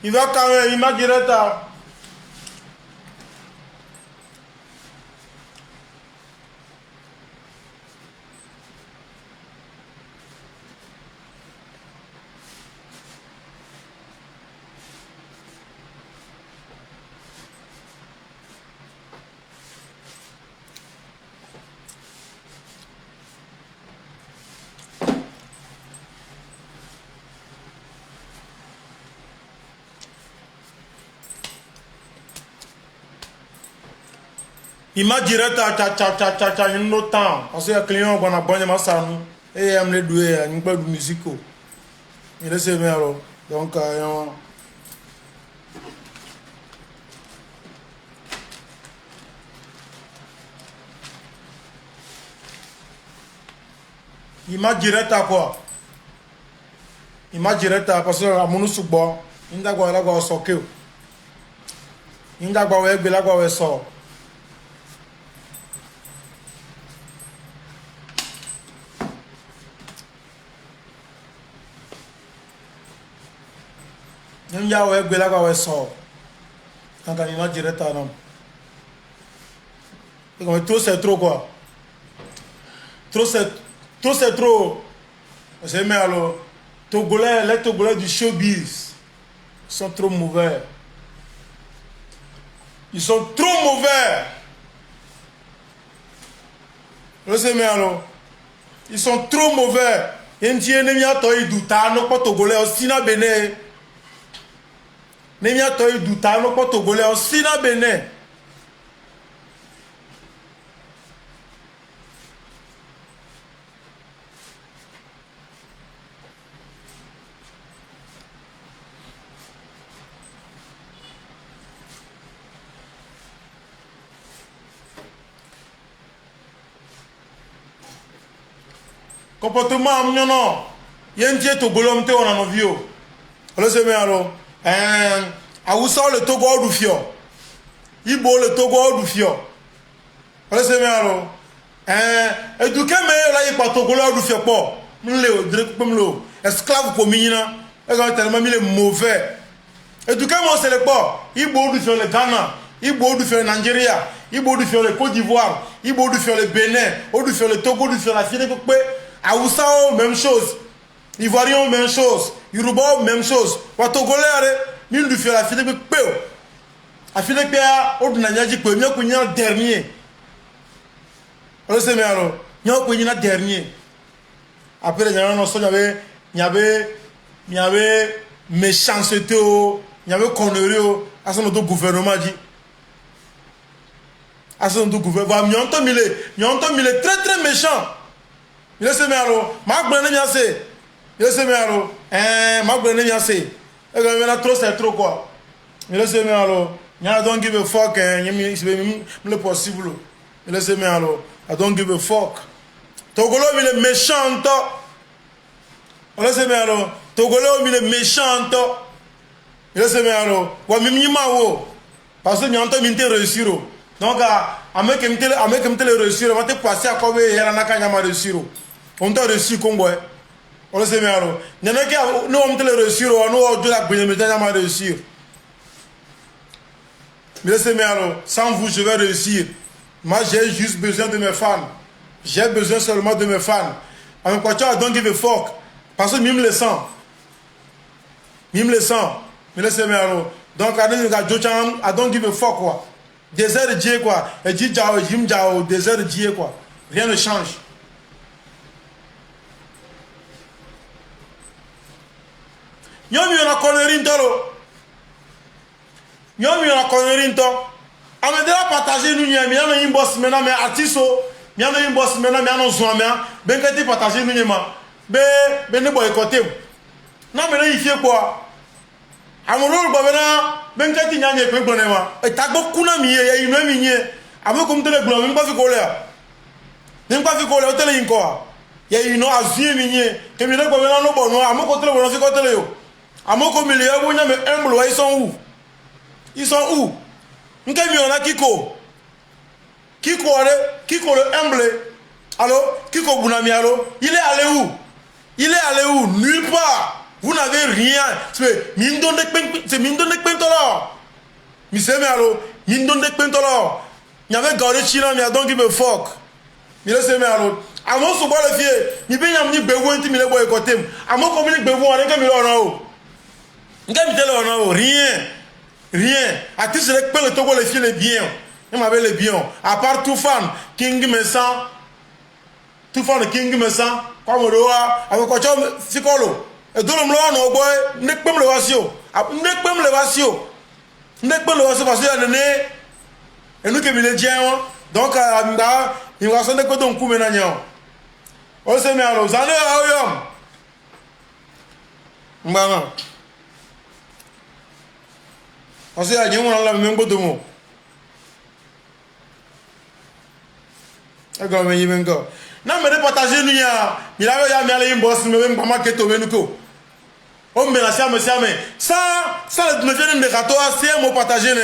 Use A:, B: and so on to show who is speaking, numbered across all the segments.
A: Il va quand même, il m'a direct à... Il m'a direct à un autre temps. Parce que les clients ont bonne masse et ils aiment les doués, ils n'ont de musique. Il est sévère alors. Donc, il m'a direct à quoi? Il m'a direct à parce que la mono sous bois, il n'a pas la soqué. Il n'a pas la sort. Il n'a pas la sort. Quand il m'a direct à non. Trop c'est trop quoi. Trop c'est trop. C'est mais alors. Les Togolais du showbiz sont trop mauvais. Ils sont trop mauvais. Vous savez alors. Ils sont trop mauvais. Yenti nemia toy duta no ko Togolais aussi na Bénin. Nemia toy duta no ko Togolais aussi na Bénin. Comportement non. Yenti Togolais on te on en vio. Vous savez alors. Awusa le Togo du fio. Ibo le Togo du fio. Vous savez alors. Et du que me là il pas Togolais du fio pas. M'le direct comme l'eau. Esclave pour mina. Ils ont tellement mis les mauvais. Et du que moi c'est le pas. Ibo du fio le Ghana. Ibo du fio le Nigeria. Ibo du fio le Côte d'Ivoire. Ibo du fio le Bénin. Ibo du fio le Togo du fio la Fine Coupé. Awusa même chose. Ivoirien même chose. Yoruba même chose. Wa Togolais mille du fio la Fine Coupé. A Fine Coupé au Nanyadji Coupé. Mieux que dernier. Vous savez alors. Mieux que dernier. Après les gens il y avait méchanceté, il y avait connerie à son gouvernement dit. À son gouvernement, il y a très très méchant. Il se met alors, Marc Brené bien c'est. Il se met alors, Marc Brené bien c'est. Et quand il trop c'est trop quoi. Il se met alors, il y a don't give a fuck, il est possible. Il se met alors, I don't give a fuck. Togolo il est méchant. On se met alors, Togolais il est méchant. Il se met alors, wa mimima wo. Parce que mi entend minte réussir. Donc avec me réussir, on va te passer à quoi il a n'a réussir. On t'a réussi Congo. On se met alors. N'y en a qui nous on te réussir, nous de la bonne mais réussir. Mais se met alors, sans vous je vais réussir. Moi j'ai juste besoin de mes fans. J'ai besoin seulement de mes fans. En quoi tu as don't give a fuck. Parce que même le sang. Même le sang. Mais laissez moi alors. Donc, I don't give a fuck quoi. Désert de Dieu quoi. Et dit Jao, Jim Jao, désert de Dieu quoi. Rien ne change. Yomi on a connerie d'oro. Yomi on a connerie d'oro. On a déjà partagé nous n'y a mis un inbox maintenant mais artiste. Il y a un boss maintenant mais on zoom mais ben que tu partager nous n'y ma. Ben ne boycotter. Non mais il fait quoi? Amolo babena ben que tu n'y a pas de problème. Et t'as beaucoup na mi et il me mi. Amo comme te le blanc même pas fait colère. Même pas fait colère te le quoi. Il y a une asie mi que mi ne babena no bon amo ko te le bon fait côté yo. Amo comme il y a bonya mais humble ils sont où? Ils sont où? N'ka mi on a Kiko. Kiko le humble. Allô? Kiko Bounami, allô? Il est allé où? Il est allé où? Nulle part. vous n'avez rien. C'est Mindon de Pentolo. Monsieur Merlo, Mindon de Pentolo. Il y avait gardé China, mais don't give a fuck. Monsieur Merlo. À mon soubois le fier, il peut y avoir des bévous intimes, il est côté. À mon communique bévou, on est comme il en a haut. Rien. À tout ce que le Togo le fier les biens. Il m'avait les biens. À part tout fan, King me sent. Tout fan de King me sent. Comme le roi, avec quoi tu as et donc, le boy, n'est pas le vasio. N'est pas le vasio. N'est pas le vasio parce qu'il y a donné. Et nous qui me le disons. Donc, il va sonner que ton coup maintenant. On se met à l'eau. Ça n'est pas un on se dit à Dieu, on a la même chose de mots. D'accord, mais il y a encore. Non, mais de partager, il avait allé un boss, mais même pas mal que tu veux nous. On me l'a dit, mais ça me vient de gâteau, c'est un mot partagé.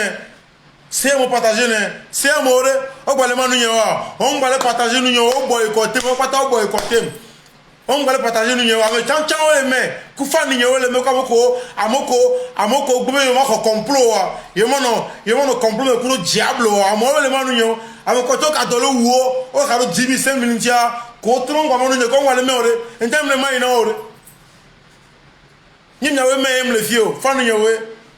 A: C'est un mot partagé. C'est un mot, on va le partager, on boycotter, on va pas boycotter. On va le partager, mais tant les mains, Koufa les mains Amoko, gouvernement complot, il y a un complot pour le diable, à moi les mains, avec quoi tu as de l'eau, on a 10 000, 5 000 tia, qu'on va le mettre, en termes de main, il y a même les filles, fan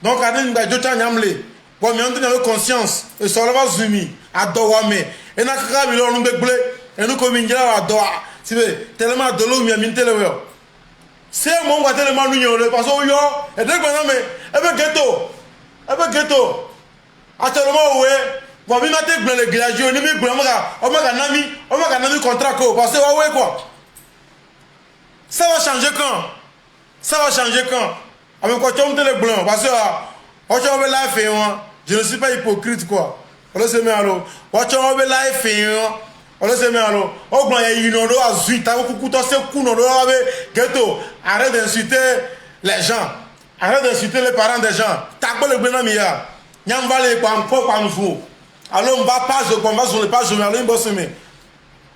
A: donc à dire que tu as nyamlé, bon, mais on a conscience, et ça va zoomer, à Doame, et n'a qu'à lui on nous et nous comme il à Doa. Tellement de l'eau, il y a mille télévisions. C'est mon gars tellement mignon, parce que yo, et dès que ghetto, actuellement, ouais, bon, il m'a dit que les glaciers, on m'a nami contrat, parce que ouais, quoi. Ça va changer quand avec quoi tu as les blancs, parce que, on va la faire, je ne suis pas hypocrite, quoi. On se met à l'eau, on va la faire, on le sait mais alors, au blanc il y a une autre azuite, arrête d'insulter les gens, arrête d'insulter les parents des gens. T'as pas le bon ami là, n'yam va les encore par nous. Alors on va pas je combat sur les pages de Merlin Bosseme.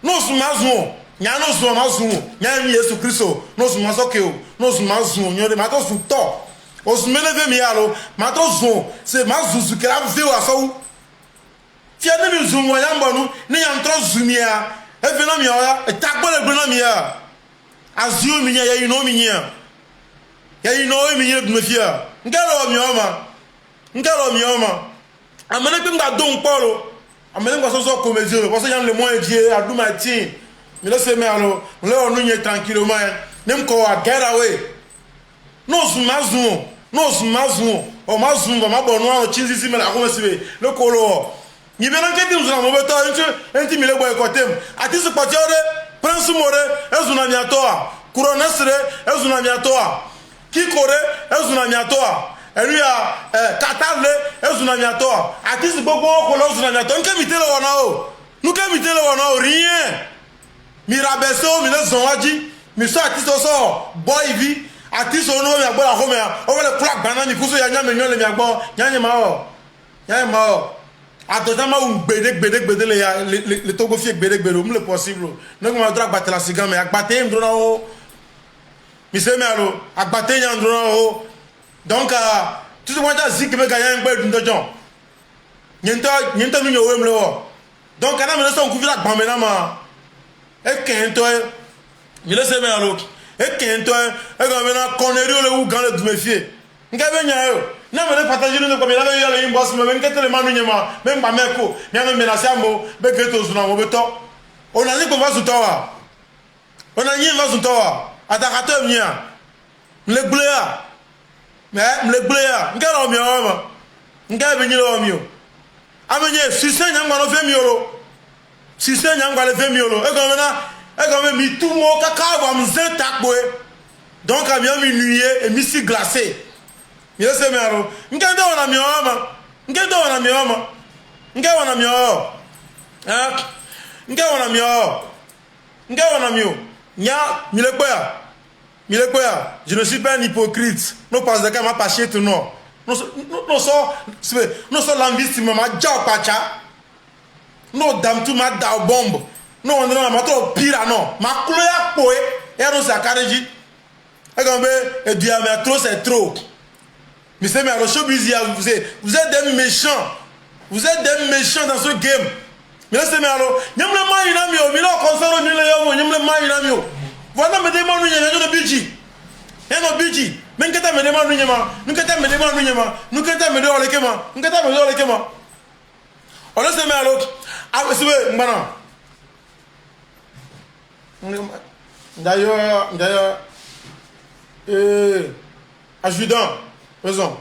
A: Nous sommes mazou, n'yam nous sommes mazou, n'yam Jésus Christ, nous sommes mazokeo, nous sommes mazou, n'yam de matos sous tort. On se met le demi alors, matos c'est mazou ce qu'il a vu à ça. Si on est zoom, on y a un trop zoomia. Et venons mieux, et t'as pas le bon ami. Azio, il y a une homme. Il y a une homme de me fier. N'gallo mioma. Amenez que nous donc Paulo. Amenez que ce soit comme Dieu. Parce qu'il y a le moins Dieu à Doumatin. Mais là, c'est merlo. Là, on nous est tranquillement. N'aime quoi, get away. Non, c'est mazou. On m'a zoom, on m'a bon, on tient ici, mais la commence le colo. Ni bien que tu nous avons besoin un petit millier de côté. À ti ce parti, Prince More, est-ce un ami à toi? Couronnestre, est-ce un ami à toi? Qui corre, est-ce un ami à toi? Et lui a Qatar, est-ce un ami à toi? À ti ce beaucoup, est-ce un ami à toi? Nous qu'à miter le wanao. Nous qu'à miter le wanao, rien. Mirabesso, Mille Zonwaji, Misso à ti ce sort, boy vie, à ti ce nom, il y a bon la Rome, on va le claque banane, il faut que y a un million de miagbo, y a un mort. Attends, on bédek les togofiers bédek le possible. Nous on doit battre la cigare mais abattre un drone mais c'est malo abattre un drone donc tout ce qu'on a dit que me gagner un peu de gens niente nous yo le donc quand on se couvre la bambe na ma et qu'ento il laisse malo et qu'ento et quand on connerie le ou quand le méfier ngabe nyayo na me partager nous comme il avait eu le boss même que le manu nyama même pas meko na me menacer amo be geto zuna mo beto on a dit qu'on va soutoa on a dit on va soutoa atakato mia le blea mais le blea ngalo mi oma ngabe nyilo mi o amenye sise nyangwa no fe mi oro sise nyangwa le fe mi oro e comme mi tout mo kaka wa mzen takboe donc a bien mi nuyer et mi si glacé. Yes, Mero. Ngendo wana mioma. Ngendo wana mio. Nya, milekoya. Je ne suis pas un hypocrite. Non pas de ma paché tout non. Non so l'ambition ma ja pacha. Non dam tu ma da bombe. Non on na ma to pira non. Ma kloya poe. E no sakareji. Et Dieu, mais trop, c'est trop. Mais c'est mais showbiz, vous êtes des méchants. Vous êtes des méchants dans ce game. Mais c'est mais alors, n'y a pas de mal, mais là, concert, n'y a pas de mal. Voilà, mais demande, il y a un budget. Il y a un budget. Mais qu'est-ce que me demande, nous qu'est-ce que me demande, nous qu'est-ce que me demande, nous qu'est-ce que me demande. On laisse mais alors, ah, c'est vrai, maintenant. D'ailleurs, adjudant, raison.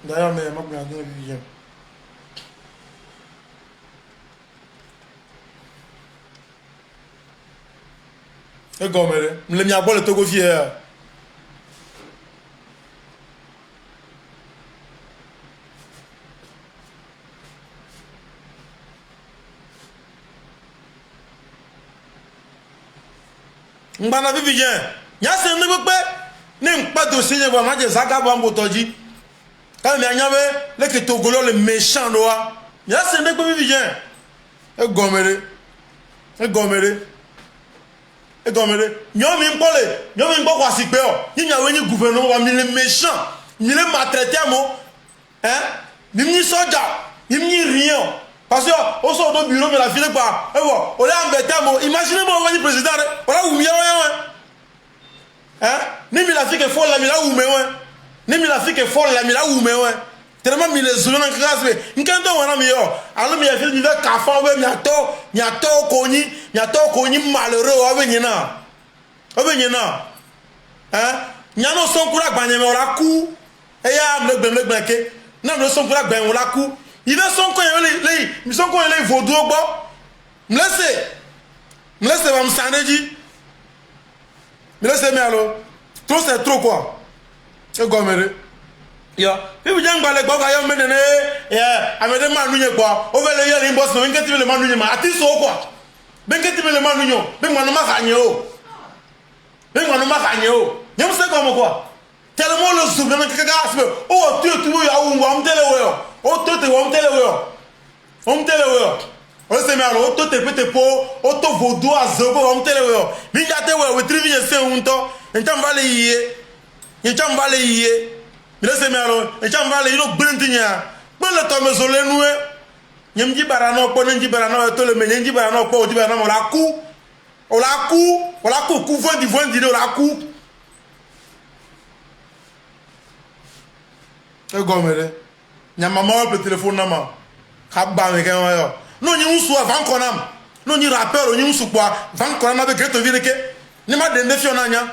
A: D'ailleurs, mais je vais regarder le vidéo. Et comme je l'ai mis à boire le Togo fier. Mbana vivi bien. Nya se ne gbe ne mpa dossier ne vraiment je saka ba mbotoji. Quand me anyabe le ke togolo le méchant doa. Nya se ne gbe vivi bien. E gomere. E gomere. E gomere. Nyo mi mpole, nyo mi mbo kwa sikpe o. Ni nya we ni gouvernement wa mi le méchant. Mi le maltraité mo. Hein? Ni soja, ni rien. Parce que au sort du bureau, mais la file quoi. Et bon, on est embêté, imaginez-moi, on va dire président, on a oublié, hein? Ni mi la fille qui est folle, la mi la oublié, ni mi la fille qui est folle, la mi la oublié, tellement mi les zones en classe, mais quand on a mis, alors mi a fait du verre café, mi a tort connu malheureux, hein? Ni a non son courage, mais on la cou, et ya me bloqué, non, son courage, on la cou. Il veut son coin, il son coin, il vaudou au bord. Me laisse, va me s'enregistrer. Me laisse, mais alors, trop c'est trop quoi. C'est comme ça. Ya, puis vous dites que quoi, il y a un et à me demander quoi. On va le dire, il bosse, mais qu'est-ce que tu veux le manuyer, mais à ti so quoi. Ben qu'est-ce que tu veux le manuyer, ben moi non m'a gagné oh. Ben moi non m'a gagné oh. Il y a un c'est comme quoi. Tellement le souvenir que quelqu'un oh tu y a où on me télé oh toi tu on me télé on se met alors toi tu peux te po auto vaudou à zobo on me télé mi gâté ouais trivi c'est un temps et tu vas le yé mais se met alors et tu vas le yino brintinya bon le temps me zolé nous nyem di barano ko nji barano to le men nji barano ko di barano la coup vondi la coup e gomere nya mama le téléphone nama ka ba me kan yo no nyi unsu avan konam no nyi rappel nyi unsu kwa van konam be greto vireke ni ma de nefio nanya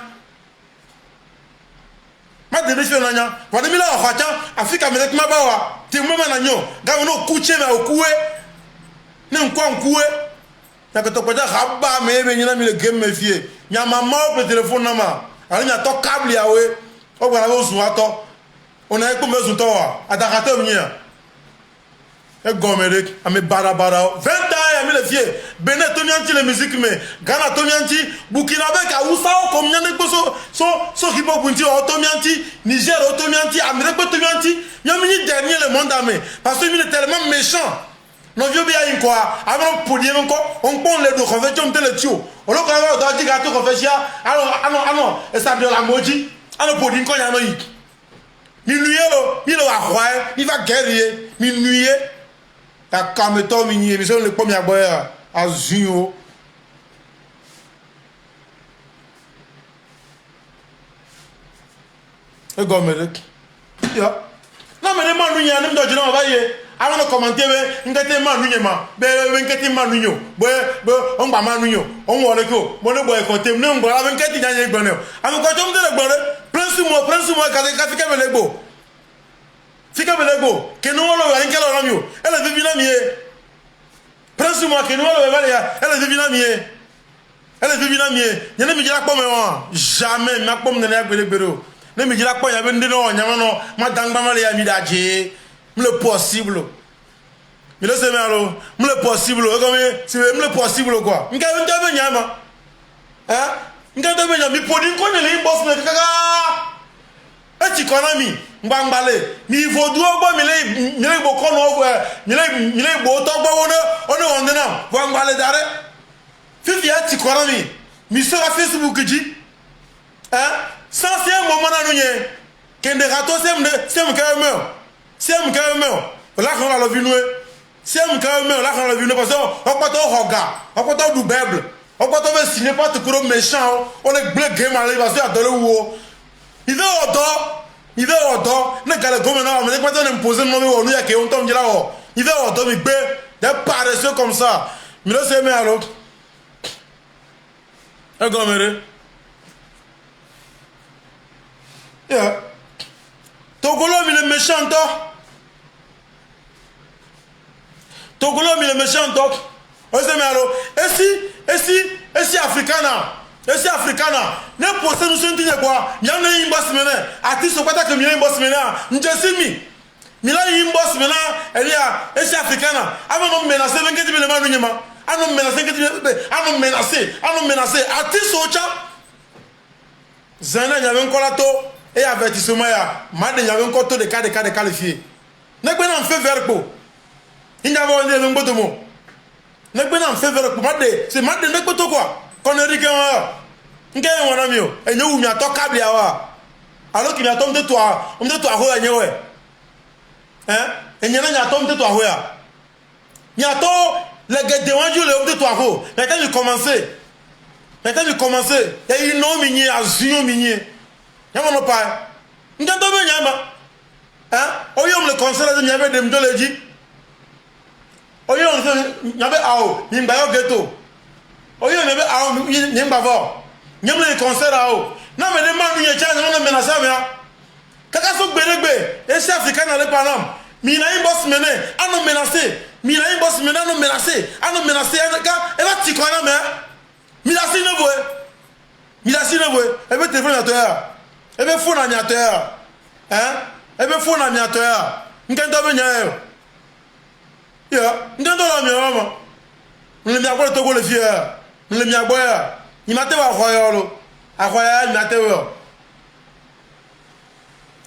A: wadi mi la okhacha afrika me ma ba wa ti mo ma nanyo ga no kuche na okuwe ne nkwa nkuwe ya ko to kwa ka ba me be nyina mi le game me fie nya mama le téléphone nama ali nya to câble yawe o gba na bo sun ato on a écouté mes outils à Dakar mien et gomere à mes bara 20 ans et mes vieux Benin tonianti les musiques mais Ghana tonianti Burkina Faso Oussa comme nyane so hip hop bunti tonianti Niger tonianti Amérique tonianti yamini dernier le monde amé parce que il est tellement méchant non vieux bien quoi avant pour dire encore on prend les deux on fait on le tio on le quand on dit gâteau on fait chia alors et ça de la moji alors pour dire qu'on y a non minuit il va croire il va guérir minuit ta cameto minuit mais le premier boire à zio et gomere ya non mais les manu ya nem do jina va ye avant de commenter be ngete manu nyema be ngete manu nyo be on gba manu nyo on wole ko mo ne boy ko tem ne ngba be ngete nyanye gbone am ko tom de gbore prince mo ka fika belego que no lo va en que lo ramio elle devina mie prince mo que no lo va ya elle devina mie nyene mi jira kpo me won jamais ma kpo me na gbere ne mi jira kpo ya be ndino nyama no ma dangba ma le ya mi daje le possible mais le semalo le possible comme c'est le possible quoi nka be nyama hein nka be nyama mi podi ko ne le boss me kaka echikonami mgbangbale mi vodu ogbo mile gbo kono ogbo mile gbo to gbo ono wondena mgbangbale dare fifi echikonami mi so la Facebook ji sans c'est un moment na nunye kende rato sem keme la kan la vie nous sem keme la kan la vie nous parce que opato hoga opato du bible opato be signer pas te kuro méchant on est blé game aller parce que adore wo il veut auto ne gale gomme na mais pas on imposer non mais on y a que on tombe là oh il veut auto mi be des paresseux comme ça mais là c'est mais alors un gommere yeah Togolo mi le méchant Togolo mi le méchant on se met alors et si africana ne possède nous sentir quoi il y a une boss mena artiste pas que mi une boss mena njesi mi la une boss mena elle ya et si africana avant non menacer 20 000 manu nyama anon menacer artiste ocha zana y avait un colato et avertissement ya made y avait un coteau de cas qualifiés ne pas en fait verbo il n'y avait pas de mot ne pas en fait verbo made c'est made ne pas to quoi qu'on est ricain nge wona mi o enye wu mi ato kabli awa alors qu'il attend de toi ho enye we enye na nya atom de toi ho ya nya to le gede wanju le de toi ho maintenant il commencer ya il no mi ni azuyo mi ni ya mo pa nge to be nya oyom le conseil de nyabe dem do leji oyom se nyabe awo ni ngba yo geto oyom nyabe awo ni ngba vo nyamle le conseil awo na me de manu ye cha na menacer me kaka so gberegbe e se africain na le panam mi na boss mene anu menacer mi na boss mene anu menacer ka e va tikona me mi la si ne boe e be téléphone atoya e be phone na atoya e be phone na atoya nkento be nya yo nkento la mi mama le mi agbo to go le fie le mi agbo ya ni mate wa khoyo lo akhoya ni mate wo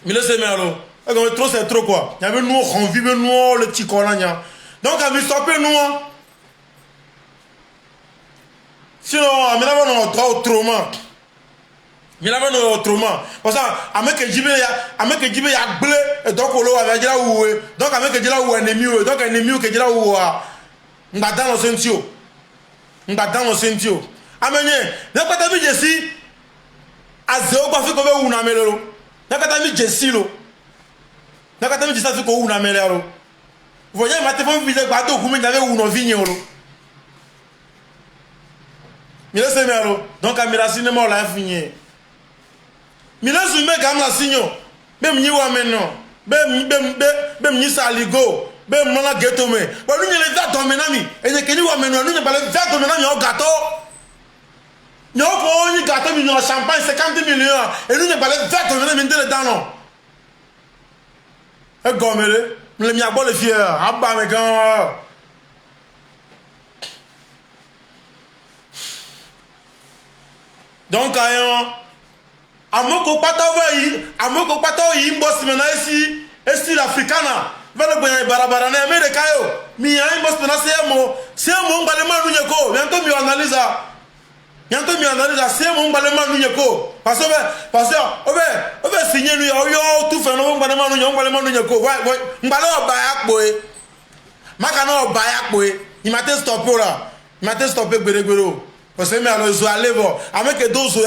A: mi le se me alo e go trop c'est trop quoi y avait nous on vive nous le petit colanya donc à mi stopper nous sinon mi la va autrement parce que ameke jibe ya gble et donc olo wa jira wuwe donc ameke jira wuwe ennemi donc ennemi ke jira wuwa ngba dans le sentio amenye ne pata mi jesi azeo kwa fiko be wu na melelo ne pata mi jesi lo ne pata mi jesi fiko wu na melelo voyez ma téléphone vide gba to ku mi na be wu no vigne lo mi le se me alo donc amira cinéma la finir mi le su me gam la signo be mi wa meno be mi saligo be mo na geto me wa nu nyele za to me na mi enye keni wa meno nu nye bale za to me na mi o gato nyo ko ni gato mi no champagne 50 millions et nu nye bale za to me na mi ndele dano e gomere le mi agbo le fier aba me gan donc ayon amoko pata yi boss mena esi l'africana vele gbe barabara na America yo mi yan boss mena se mo ngale manu nyeko yanto mi analyse se mo ngale manu nyeko parce que obe signer nu yo tout fait no ngale manu nyeko wa ngale oba ya poe maka na oba ya poe il m'a stoppé là gberegbero parce que mais alors zo alevo avec dozo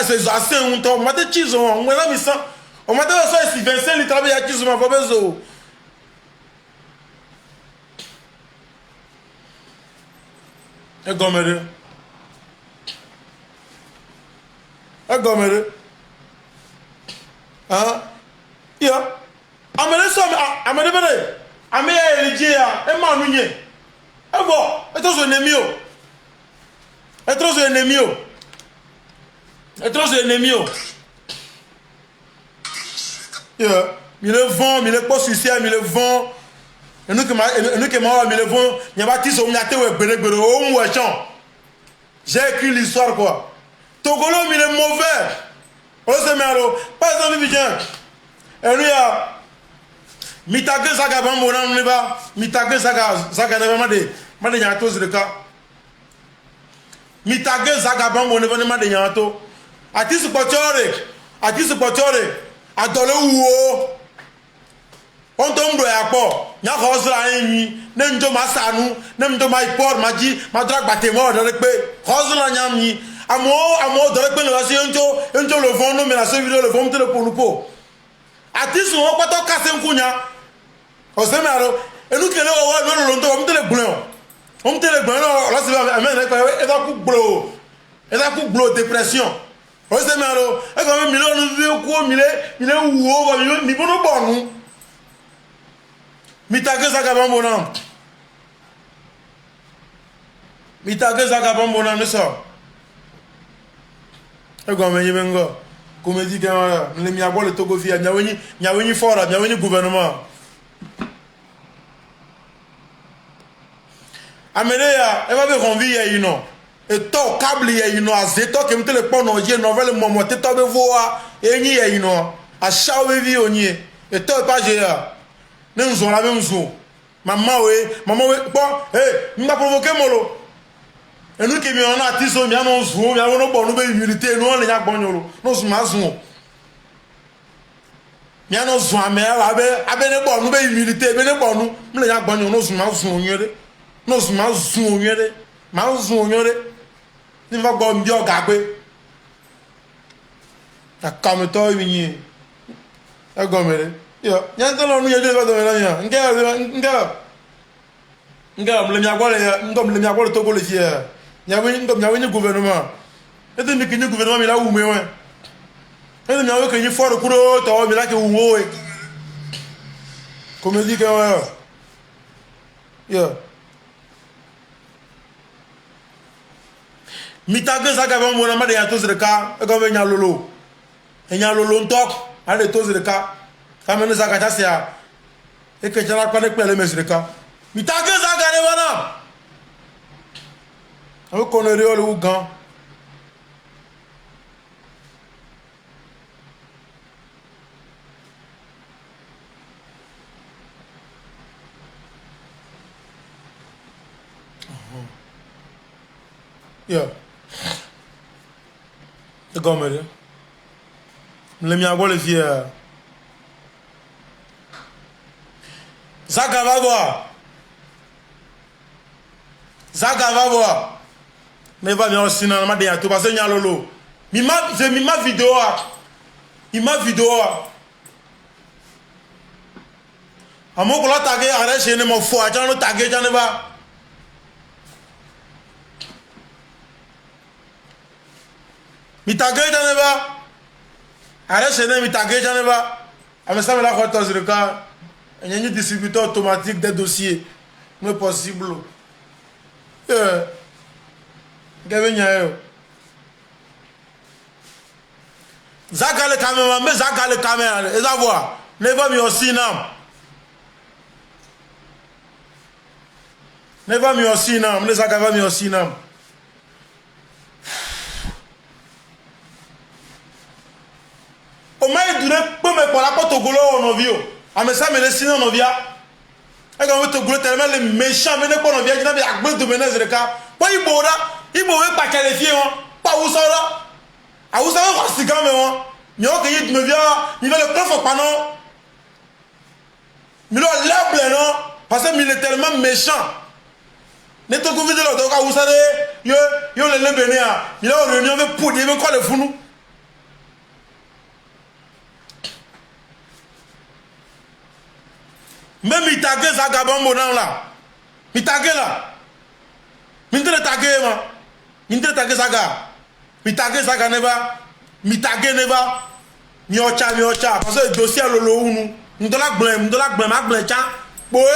A: c'est zo assez un temps mate chizo on na mi san on mate so si 25 litres travail ya chizo ma fobezo e gomere ya amele so amele bere ame ya eligia e ma nunye e bo e to so nemi o et trop ennemi. Yeah. Il le vent, il le poste social, il le vent. Et nous que moi, il le vent. Il y a bâti son miaté ou j'ai écrit l'histoire quoi. Togolo, il est mauvais. O se me alo. Pas exemple vivien. Eluya. Mitake saga bambo na neba. Mitake saga neba made nyato zireka. Mitake saga bambo neba ne made nyato. Ati su potore. Adole uwo. On tombe ya po. Nya ko zra yin. Ne njo masanu, ne njo mai por maji, madra batemo de pe. Ko zra nyam yi. Amo de pe le wasi njo le vont no me la vidéo le vont te le pour nous po. Ati su won pato kase nkunya. O se me aro. Enu kele o wa no lo nto on te le gblon la se amen e da ku gblon. E da ku gblon dépression. O se me aro. E ko mi lo nu vi ku mi le wo wa mi bono bonu. Mitake zaga bambona. Mitake zaga bambona ne so. E go me yibengo. Comme dit que le miabo le Togo via nyaweni fora, nyaweni gouvernement. Amelia, e va be convi ya ino. E to câble ya ino azeto ke mte le pono je novel momo te to be voa enyi ya ino. A shawe vi onyi. E to pa je ya. Ne nzo la be nzo. Maman we bon m'a provoqué molo. Et nous qui on a tiso mi anon zo mi anon bon no be humilité no le nya gbonyolo no zo ma zo. Mi anon zo ame abe ne bon no be humilité be ne bon no le nya gbonyolo no zo ma zo onyere. No zo ma zo onyere. Ma zo onyere. Ni va gbo mbi oga gbe. Ta kam to yin. E go mere. Yo, nyanto lo nu ye de ba do me la nga mle mi agwole Togo le fie. Nyaweni gouvernement. Et de mi kinyi gouvernement mi la ou me wen. Et de mi awe kinyi fort kuro to mi la ke ou we. Comme dit que yo. Mi tagé ça ga bon mo na ma de ya to zreka, e go be nya lolo. E nya lolo ntok, ale to zreka. Ka me ne za ga ta sia. E ke jara kwa ne pele me zreka. Mitake zaga ne wana. On connaît le Ougan. Yeah. The gomme. Le mi agole fie. Zaga va voir. Zaga va voir. Mais va bien aussi dans ma déa tout parce que nya lolo. Mi ma vidéo. Il m'a vidéo. Amo ko la tagé arrêt chez ne mo fo aja no tagé ja ne ba. Mi tagé ja ne ba. Arrêt chez ne mi tagé ja ne ba. Ame ça me la ko to sur ka. Il y a un distributeur automatique des dossiers. Non possible. Zaga le caméra, mais zaga le caméra. Et ça voit. Ne va mi aussi nam. Ne va mi aussi nam. Ne zaga va mi aussi nam. O mai dure pour me pour la porte au golo on ovio. A me ça me laisse on ovia. Et quand on te golo tellement les méchants mais ne pas on ovia, il n'a pas agbe de menace de cas. Pas il boda, il bowe pas qualifié on. Pas où ça là. A où ça va c'est quand même on. Mais on que il me vient, il va le prendre pas non. Mais là l'able non parce que il est tellement méchant. Ne te gouverne de l'autre cas où ça yo le bénéa. Il a une réunion avec pour dire quoi le fou nous. Même il tagé Zaga Bambo là. Il tagé là. Il tagé ma. Il tagé Zaga. Il tagé Zaga neba. Il tagé neba. Mi ocha. Parce que le dossier lolo unu. M'dola gblem cha. Boé.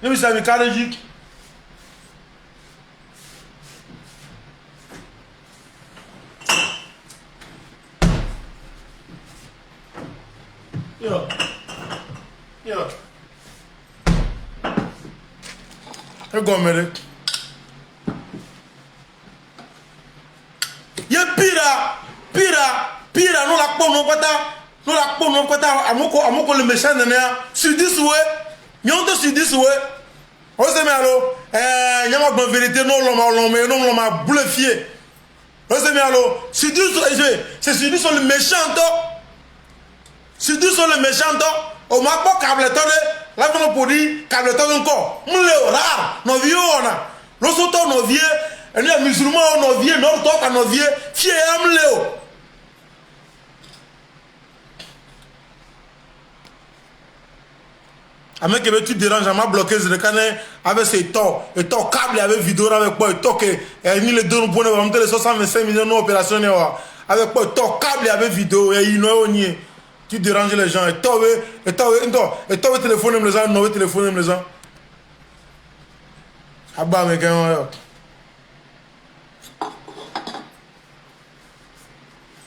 A: Ne mi sa mi kareji. Yo. Gomere. Ye pira pire nous la pomme nous pata amoko le méchant nena sur 10 ouais nyonto sur 10 ouais on se met allo nyama bonne vérité non l'homme bluffé on se met allo sur 10 c'est sur 10 sur le méchant sur 10 sur le méchant o ma pas câble tonne la bonne pour dire câble tonne encore mule rare no vieux ona lo soto no vieux et les musulmans no vieux no to no vieux fier amleo. Avec que tu déranges, m'a bloqué le canet avec ses torts, et torts câble avec vidéo avec quoi, et torts que ni les deux nous prenons vraiment les 65 millions d'opérations avec quoi, torts câble avec vidéo et il n'ont nié. Tu déranges les gens, et torts téléphone les gens, non téléphone les gens. Ah bah mais quand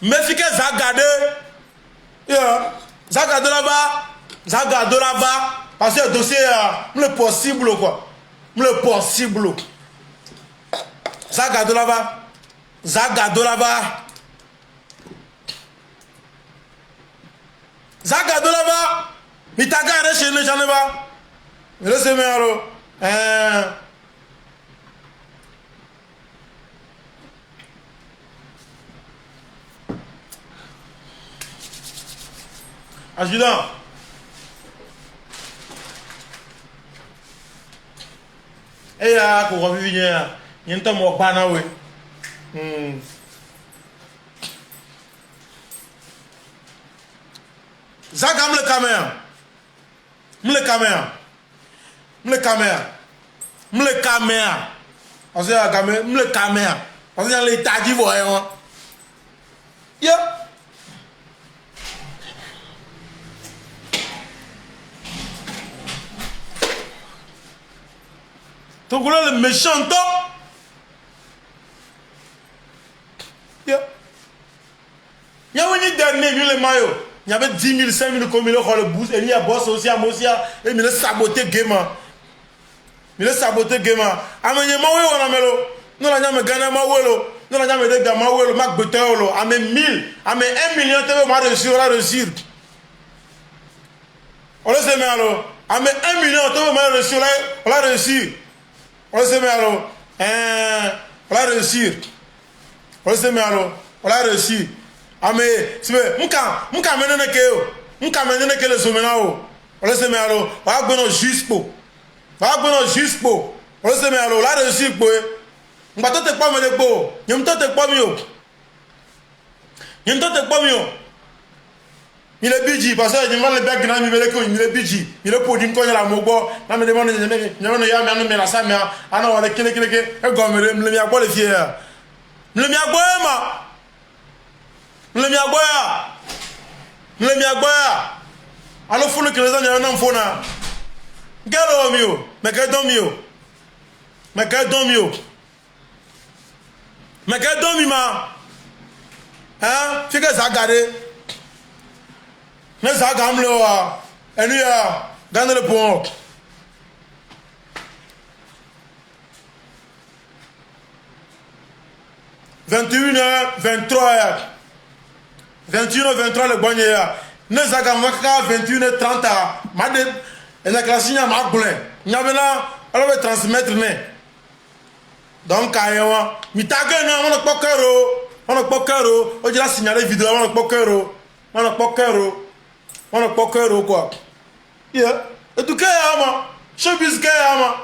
A: mais si que ça garde, ça garde là-bas. Parce que le dossier est possible quoi. Le possible. Zaga de là-bas. Mitaga chez les gens là-bas. Laissez-moi alors. Adjudant. Et là, pour revenir, il y a un temps où on a Zagam le caméra. Parce que les tadis voyons. Yeah. Donc là, le méchant top. Il y a un dernier, le maillot. Il y avait 10 000, 5 000 comme il a le boost. Et il y a boss aussi à Mosia. Et il a saboté le game. Il a saboté le game. Amenez moi, on a melo. Nous l'avons gagné ma welo. Nous l'avons gagné ma welo. Mac Betelo. Amenez 1000. Amenez 1 million. Tu vas réussir. On va réussir. On le sait, mais alors. Amenez 1 million. Tu vas réussir. On va réussir. On se met alors, on va réussir. On se met alors, on va réussir. Ah mais, c'est vrai, m'ka menene ke le somenao. On se met alors, on va gagner juste pour. On se met alors, on va réussir pour. On va te pas me le beau. Nyam te pas mieux. Il est bidji parce que je me le bec dans il est bidji. Il est pour dire qu'on la mobo. Na me demande ya me la sa me ana wala kele e gomere me le mi agbo le fie. Me le mi agbo ya. Alo funu que les gens na mfona. Galo mio, me ka don mi ma. Hein? Fi que ça garder. Mais ça gamme là, et nous gagne le point. « 21h23 le bonnier. Nous avons 21h30. Madame, et la classe n'a pas boulé. Nous avons là, transmettre. Donc, on a pas cœur. On a signalé vidéo, on a pas cœur. On a pas cœur quoi. Yeah. Et tout cas, showbiz kaya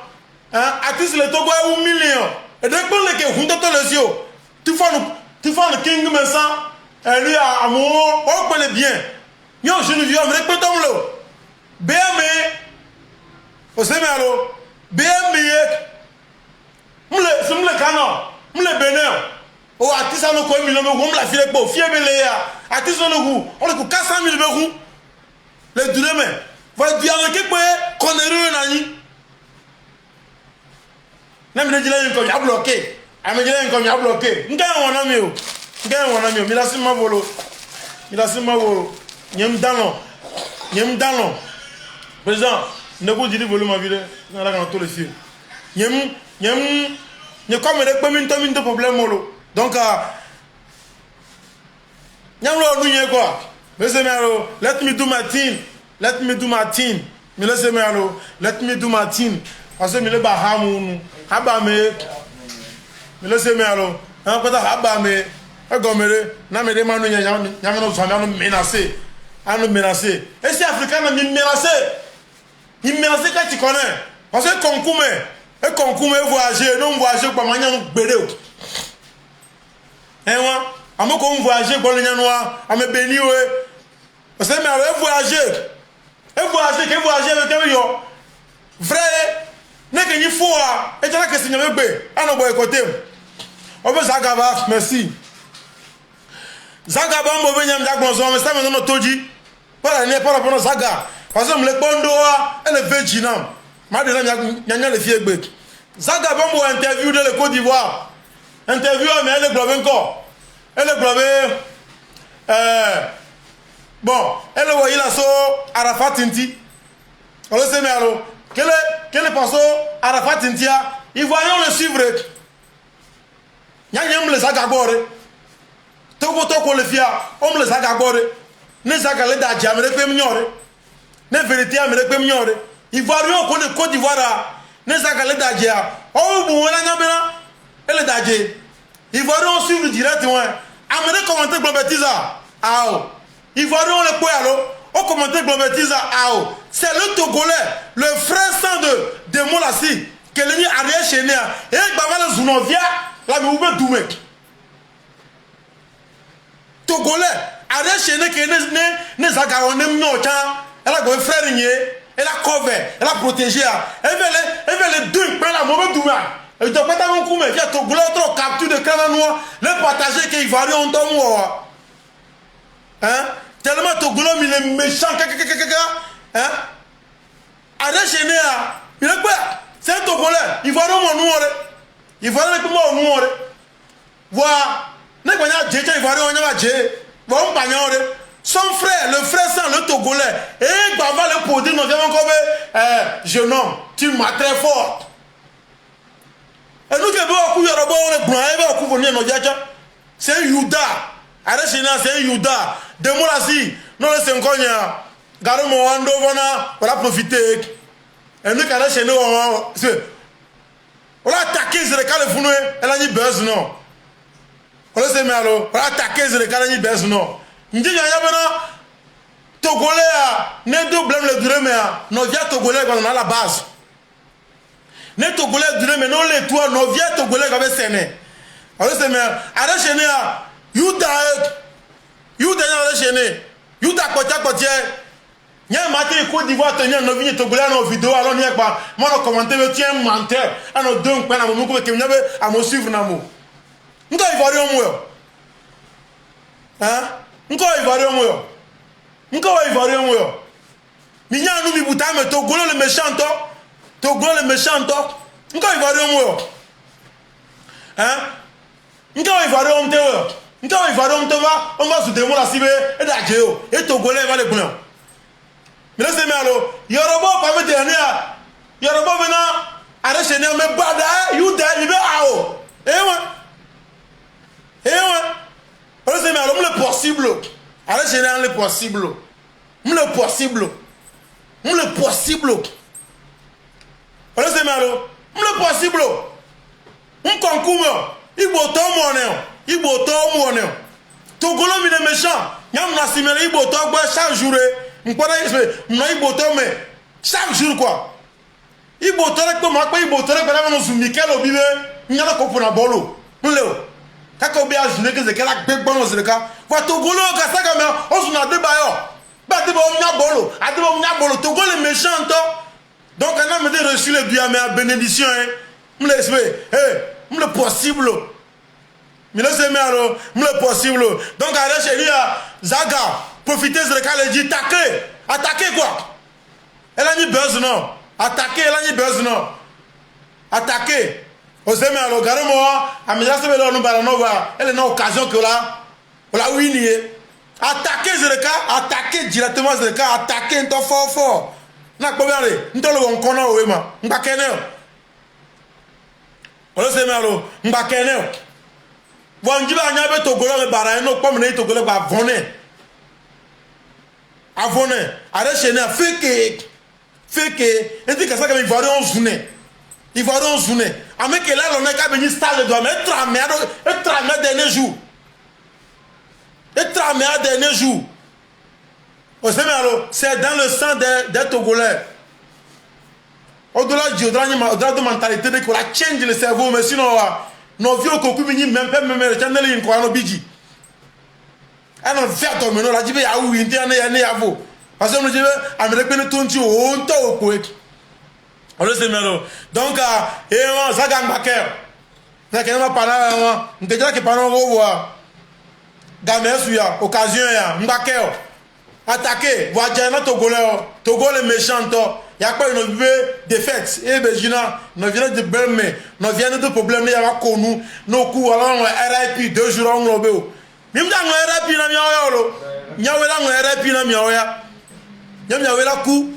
A: artiste le Togo est 1 million. Et dès que les gens font les yeux, tu fais le king mais ça, et lui à mon, on connaît bien. Yo, je ne viens avec pas ton lot. BME, au séméalo, BME, m'le canon, m'le bénin. Oh, artiste à nos communes, on l'a filé pour fier beléa. Artiste à nos goûts, on le coûte 400 000 euros. Les deux mains. Voilà, tu as avec quoi qu'on est réuni. Même les gens qui ont bloqué. Les gens qui ont bloqué. Nous avons un ami. Il a si ma volo. Nyem dalon. Président, ne vous dites volume ma vie. Nous allons dans tous les films. Comme il y a de problèmes. Donc, Nyamlo nunye quoi. Laissez me let me do my thing. Let me do my thing. Me laissez me let me do my thing. Parce que me le bahamu haba me. Me laissez me un kota haba me. Egomere na me de manu nyamno so anu menacer. Anu menacer. Et si africain na me menacer. Il menacer quand tu connais. Parce que concours voyager, non voyager pas manière nous bédé. Hein moi, amo ko voyager bon nyanoa, ame béni ouais. Parce que mais voyager avec yo. Vrai, n'est que ni fois, et là que c'est nyame bé, ano boy côté. On veut Zagaba, merci. Zagaba mo benyam dak bonzo, mais ça me no toji. Pas la ne pas la Zaga. Parce que le bondoa, elle est virginam. Madame Nyanya le fiegbe. Zaga Bambo interview de le Côte d'Ivoire. Interview mais elle est globée encore. Elle est globée. Bon, elle voyait la so Arafat Tinti. On le sait mais alors. Quel est passé Arafat Tinti? Ils voyons le suivre. Nyanya me le Zaga Bore. Toko le fia. On le Zaga Bore. Ne Zaga le da jamre pe mignore. Ne vérité amere pe mignore. Ivoiriens ko le Côte d'Ivoire ne sakale dadje o bu wala nyabena ele dadje Ivoiriens suivre direct ouais amere commenter globetiza ao Ivoiriens le ko allo o commenter globetiza ao c'est le Togolais le frère sang de Molassi que le ni arrière chez nia et baba le zunovia la me ube dume Togolais arrière chez nia que ne sakale ne mnyocha elle a go frère nié. Elle a couvert, elle a protégé. Elle veut les deux, mais la mauvaise douma. Elle doit pas t'avoir un coup, mais il y a ton gros trop capture de crâne noir. Le partager qu'il varie en temps moi. Hein? Tellement ton gros il est méchant. Hein? Arrête chez Néa. Il est quoi? C'est un Togolais. Il va dans mon noir. Il va dans mon noir. Voilà. N'est pas un djé, il va dans mon djé. Voilà un pagnon. Son frère, le frère sang, le Togolais, et Bava le podé, nous avons comme jeune homme, tu m'as très fort. Et nous qui avons beaucoup de robots, on est blanc, et on a beaucoup de c'est un Yuda. Arrête chez nous, c'est un Yuda. De Molassi, nous le sommes connus. Garo Moando, on a profité. Et nous qui arrête chez nous, on a attaqué sur le cas de Founou, elle a dit buzz, non. On le sait, mais alors, on a attaqué sur le cas de buzz, non. Ndi yanya bena Togolais ne do blème le duré mais no via Togolais quand on a la base ne Togolais duré mais non les toi no via Togolais avec séné alors c'est mais arrête chez Yuda arrête chez Yuda côté nya maté Côte d'Ivoire tenir no vini Togolais no vidéo alors nya pas moi no commenter me tient menteur ano donc pas na mo ko ke nya be a mo suivre na mo ngo Ivoirian mo hein Nko Ivoirian moyo. Minya nous mi buta me Togolo le méchant to. Togolo le méchant to. Nko Ivoirian moyo. Hein? Nko Ivoirian te wo. Nko Ivoirian te va, on va se démontrer la cible et d'agéo. Et Togolais va le blanc. Mais là c'est malo. Yoruba pas me dernier. Yoruba maintenant arrête chez nous me bada you there libe ao. On sait mais alors le possible. Arrête général le possible. Le possible. On sait mais alors le possible. Un concours. Il boto monné. Togolo mi de méchant. Nyam na simele il boto gba chaque jour. M'para il boto mais chaque jour quoi. Il boto rek ko ma ko il boto rek na no zumikelo obibe. Nyala ko pona bolo. Mleo. Kako be azune ke zekela gbegbo zeka wa Togolo ka saka me osuna de bayo ba de bo nya bolo Togolo le méchant donc on a me reçu le Dieu mais bénédiction hein me l'esprit me le possible me le semero me le possible donc arrête chez lui Zaga profiter zeka le dit attaquer quoi elle a mis buzz non attaquer au sème alors garemo amisa se belo no baranova elle n'a occasion que là on la winnie attaquer directement Zereka attaquer un fort na ko biare ntolo won kono we ma ngba kene o le sème alors ngba kene bon jiba nya be togolo me bara no pom ne togolo ba voné avone are chene feke enti kasa ka mi vare on zune ameke là l'on est ka beni stade do me tramé dernier jour c'est dans le sang des Togolais. Au-delà de mentalité de la change le cerveau, mais sinon, nos vieux cocu même le channel in quoi no bigi. On fait ton meno la jibe ya ou internet ya avo. Parce que nous jibe américain ne tonti on to ko. On le sait meno. Donc et on ça gang backer. Ça que ma parler on te dire que pendant on voir. Gamesu ya occasion ya mbacker. Attaquer, voir Diana Togolais méchant. Il y a pas une défaite. Et Béjina, nous venons de Berme, nous venons de problèmes, il y a connu, nos coups, alors RIP, 2 jours en globaux. Même dans le RIP, il y a un RIP, il y a un coup,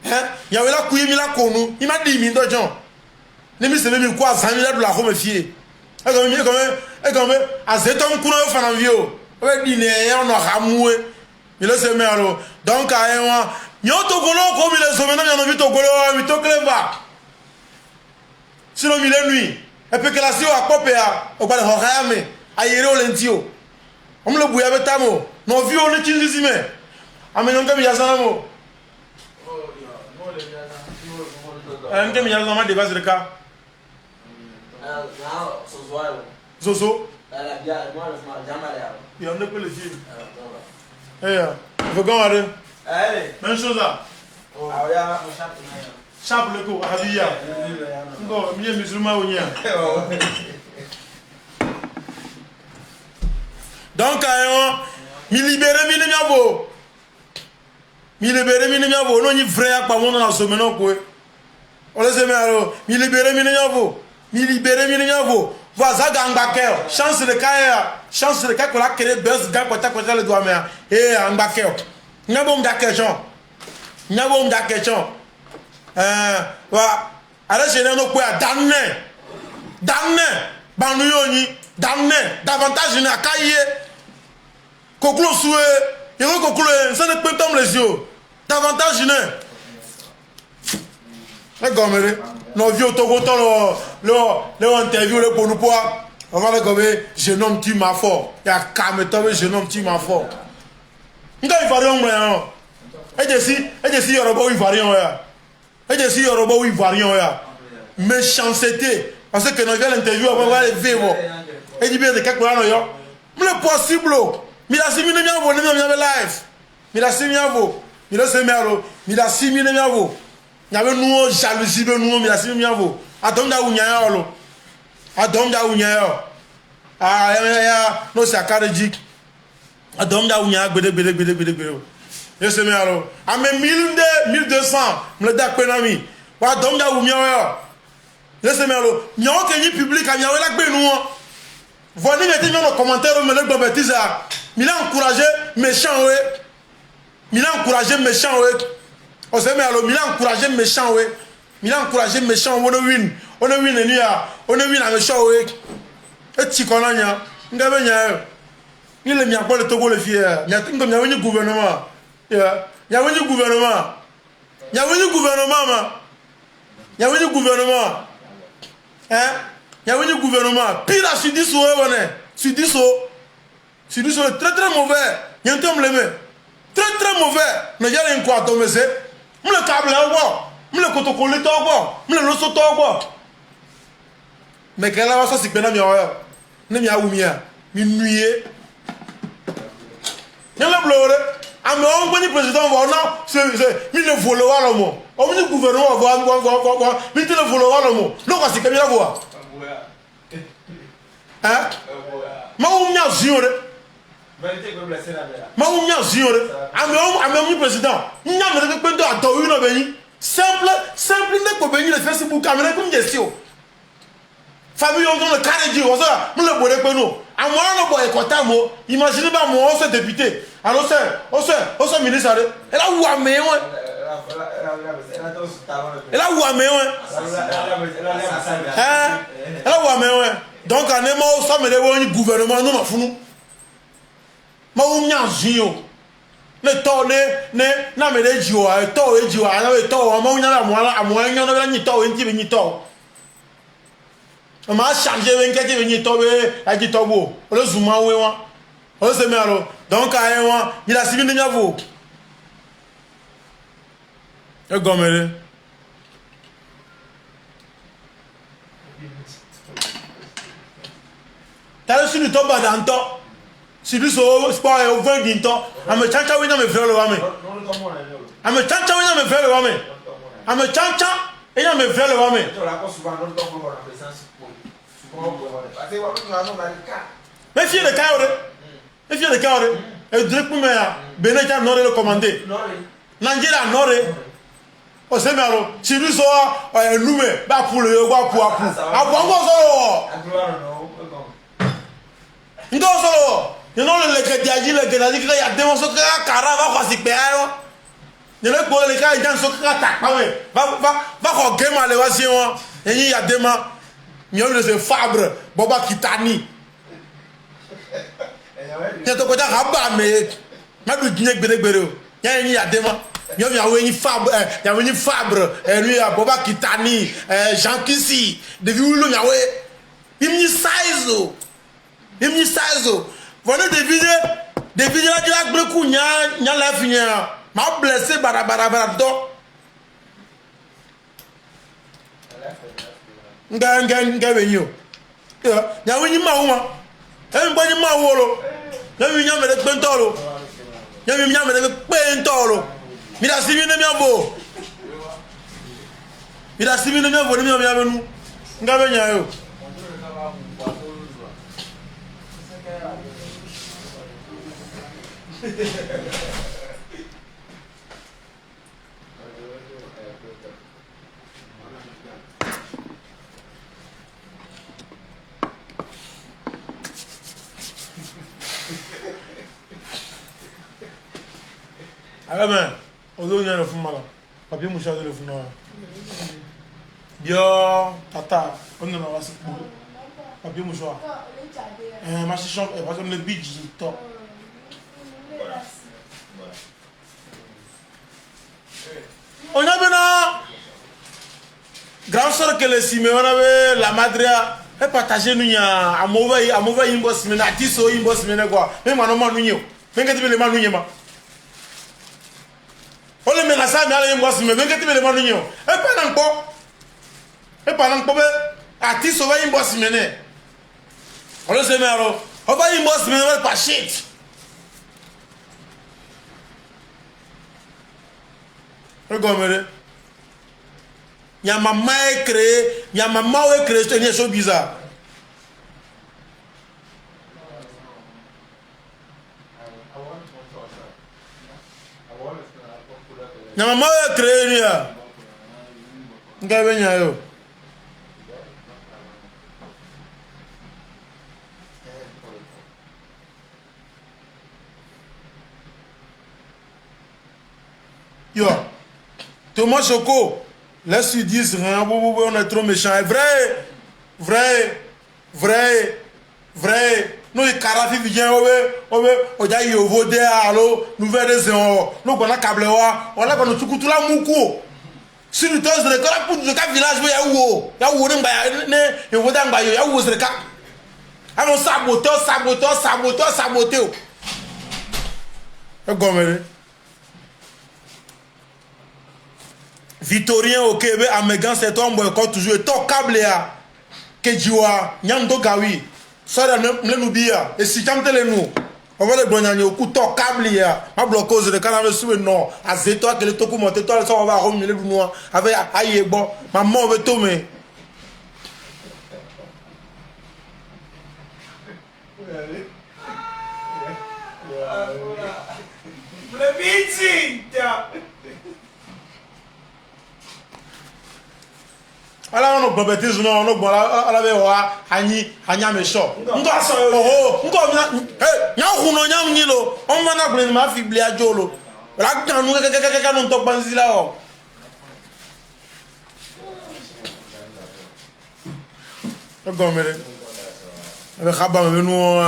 A: il y a un coup, il m'a connu, il m'a dit, il m'a dit, il m'a dit, quoi, 100 000 de la Rome fier. Et comme, à cet homme, qu'on a fait un vieux, on a dit, on a ramoué, il a semé alors. Donc, à un moment, il y a un Togolo comme il est sommet, il y a un Togolo, il est Togoleva. Sinon, il est nuit. Et puis que la sio a popé au bas de Horayame, à Yero Lentio. On me le bouille avec Tamo. Nos vieux, on est ici, mais. Amenons comme il y a ça. Un comme il y a un des bases de cas. Zozo. Il y en a que le film. Il faut qu'on arrête. Même chose là. Chape le coup, Abia. Encore, mieux musulman ou rien. Donc, mi libéré, mi ne miabo. Mi libéré, mi ne miabo. Non, il vrai à pas mon dans ce moment quoi. On les aime alors. Mi libéré, mi ne miabo. Mi libéré, mi ne miabo. Voilà, gang backer. Chance de cas qu'on a créé buzz, gang côté le doigt mais un backer. N'abom d'action. N'abom d'action. Voilà. Alors j'ai un autre damné. Banuyoni. Damné. Davantage n'a caillé. Conclo soué. Il faut conclure. Ça ne peut pas me les yeux. Davantage n'a. Regarde, nos vieux Togo, le interview le pour nous poids. On va regarder. Je nomme tu ma fort. Il y a qu'à me tomber. Je nomme tu ma fort. Il varie en rien. Et si Yoruba il varie en rien. Et si Yoruba il varie en rien. Méchanceté. Parce que nous avons l'interview avant de vivre. Et dit bien de quelque chose. Le possible. Mais la simi ne vient pas. Ne vient pas live. Mais la simi vient pas. Mais la simi vient pas. Mais la simi ne vient pas. Il y avait nous jalousie de nous. Mais la simi vient pas. Attends da unya yo. Attends da unya yo. Ah ya no sakarijik. Adam da unya gbede. Je sais bien alors. A me 1200, me le da penami. Wa adam da unya yo. Je sais bien alors. Nyo ke ni public a nyawe la gbe nu. Voni mettez dans les commentaires me le gbo bêtise. Il a encouragé méchant ouais. Il a encouragé méchant ouais. On sait bien alors, il a encouragé méchant ouais. Il a encouragé méchant on win. On win enia. On win à méchant ouais. Et tu connais nya. Ngabe nya. Il est mis à part le Togo le fier. Il y a un gouvernement. Il y a un gouvernement. Il y a un gouvernement. Il y a un gouvernement. Hein? Il y a un gouvernement. Pire à Sudiso, Sudiso est très très mauvais. Il y a un terme levé. Très très mauvais. Mais il y a un quoi tomber c'est. Le câble là quoi. Le protocole là quoi. Le loso là quoi. Mais quelle va ça c'est que na ne mi awumia mi nuye nyala blore ame on boni président va non c'est mi le volo wa lo mo o mi gouvernement va mi te le volo wa lo mo no ko si ke mi la voix hein ma o mi aziore vérité ko blesser la bela ma o mi aziore ame mi président nya me de pendo ato wi no beyin simple ne ko beyin le Facebook camera ko ngesio famille on le carré dit on ça nous le boire que nous à moi on boire content mo imaginez pas moi on se député alors on se ministre elle a ou amé ouais elle a ou amé ouais elle a ou amé ouais donc ane ma so me de woni gouvernement no mafunu ma wo nya zio ne to ne na me de jiwa to e jiwa na we to ma wo nya la mo nya no la ni to e nti be ni to ma changer we nkete be ni to be a ji to bo o le zuma we wa o se me aro donc aye wa ni la sibi ni nya vo e gomere talo sinu to badanto sidu so sport e over dinto ame chancha we na me velo wa me ame chancha we na me velo wa me ame chancha e na me velo wa me me fie de kaore me fie de kaore e direct me ya beneja nore le commander Nigeria nore o se me aro sidu so e lume ba pulu yo gba pu apu ngo so ndo solo you know le que diaji que ya demo so ka karava kwa sipeayo ne le ko le ka idan so ka takpa we va ko game ale wa si won eyin ya dema mi o le se Fabre Boba Kitani te to ko ja ka ba me ma du jinye gberegbere o ya eyin ya dema mi o mi awo eyin Fabre ya eyin Fabre lui ya Boba Kitani Jean Kisi de vi ulo mi awo imni size o imni size voilà des vidéos là qui la breku nya la finya ma blessé bara do nga wenyo nya wenyi ma wo e ngbo ni ma wo lo nya mi nya me de pentolo nya mi nya me de pentolo mi da sibi ne mi abo mi da sibi ne mi abo ni mi abenu nga wenya yo ah ben ozo nya le fumala papier mouchard le fumala bio tata on ne va pas papier mouchard ma chichon parce que le beach top. On a bien grand sœur que le Simé on avait la madria et partager nous ya a mauvais imbo Simé na tiso imbo Simé quoi même on ma nous même que tu veux le manu ma on le met na ça mais aller imbo Simé même que tu veux le manu et pas nan ko a tiso va imbo Simé ne on le sait mais alors on va imbo Simé pas shit. Regardez, il y a maman créé, il y a maman créé, c'est une chose bizarre. Il y a maman créé, il y a yo. Thomas Choco, laisse-lui dire rien, on est trop méchant. Vrai. Nous, les carafis viennent, on a eu au vodé, allo, nous verrons des gens, nous, on a câblé, on a quand nous tout la moukou. Si nous tous les cas, pour le cas village, il y a où, il y a où, c'est le cas. Alors, saboteur. Gommé. Victorien au Québec, à Megan, c'est toi, moi, encore toujours, et ton câble, que Jiwa, Nyando Gawi, ça, le Nubia, et si j'aime les nous, on va le donner au coup, ton câble, ma bloqueuse de canal sous le nom, à Zétoa, que le toku monte, toi, on va remuer le noir, avec Aïe, bon, maman veut tomber. Le meeting, ala ono gbobetizu no ono gbo ala be wa anya me sho ngo aso ngo nya hu no nya mnilo on ma na gbe ma fi bli ajolo la ganu keke no to banzila o gomere avec Rabam, avec nous.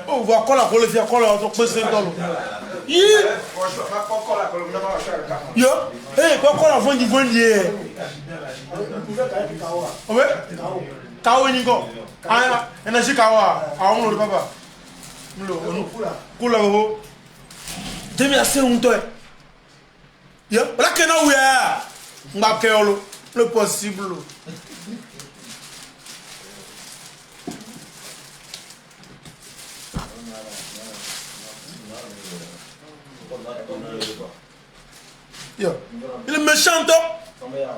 A: Oh, va coller la fille, coller la personne dans l'eau. Yo, eh, quoi coller la fond du bon lié. Ouais. Kawo ni ko. Ah, energy kawa. Ah, on le papa. Mlo, kula ho. Demi ase un to. Yo, la kena we. Ngba ke olo. Le possible. Yo, il est méchant.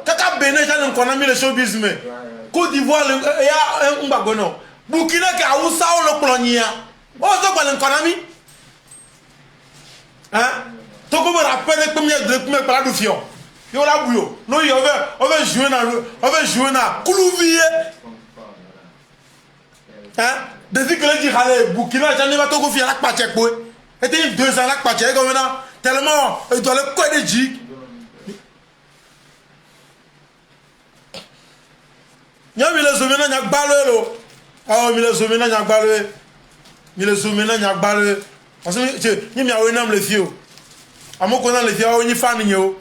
A: Kaka Bénin, j'en ai mis le showbiz. Côte d'Ivoire, il y a un bagono. Burkina qui a ousa le colonia. Oh, c'est quoi l'économie? Hein? Togo me rappelle que mes parades de fion. Yo la bouillon. Non, on va jouer dans Koulouvier. Hein? Depuis que le dit allez, Burkina, j'en ai pas Togo fier la pachek boy. Était 2 ans la pachek comme maintenant. Tellement, il doit le quoi de jig. Nya mi le zomena nya gbalo lo. Ah mi le zomena nya gbalo. Mi le zomena nya gbalo. Parce que ni mi a wenam le fio. Amoko na le fio o ni fan ni o.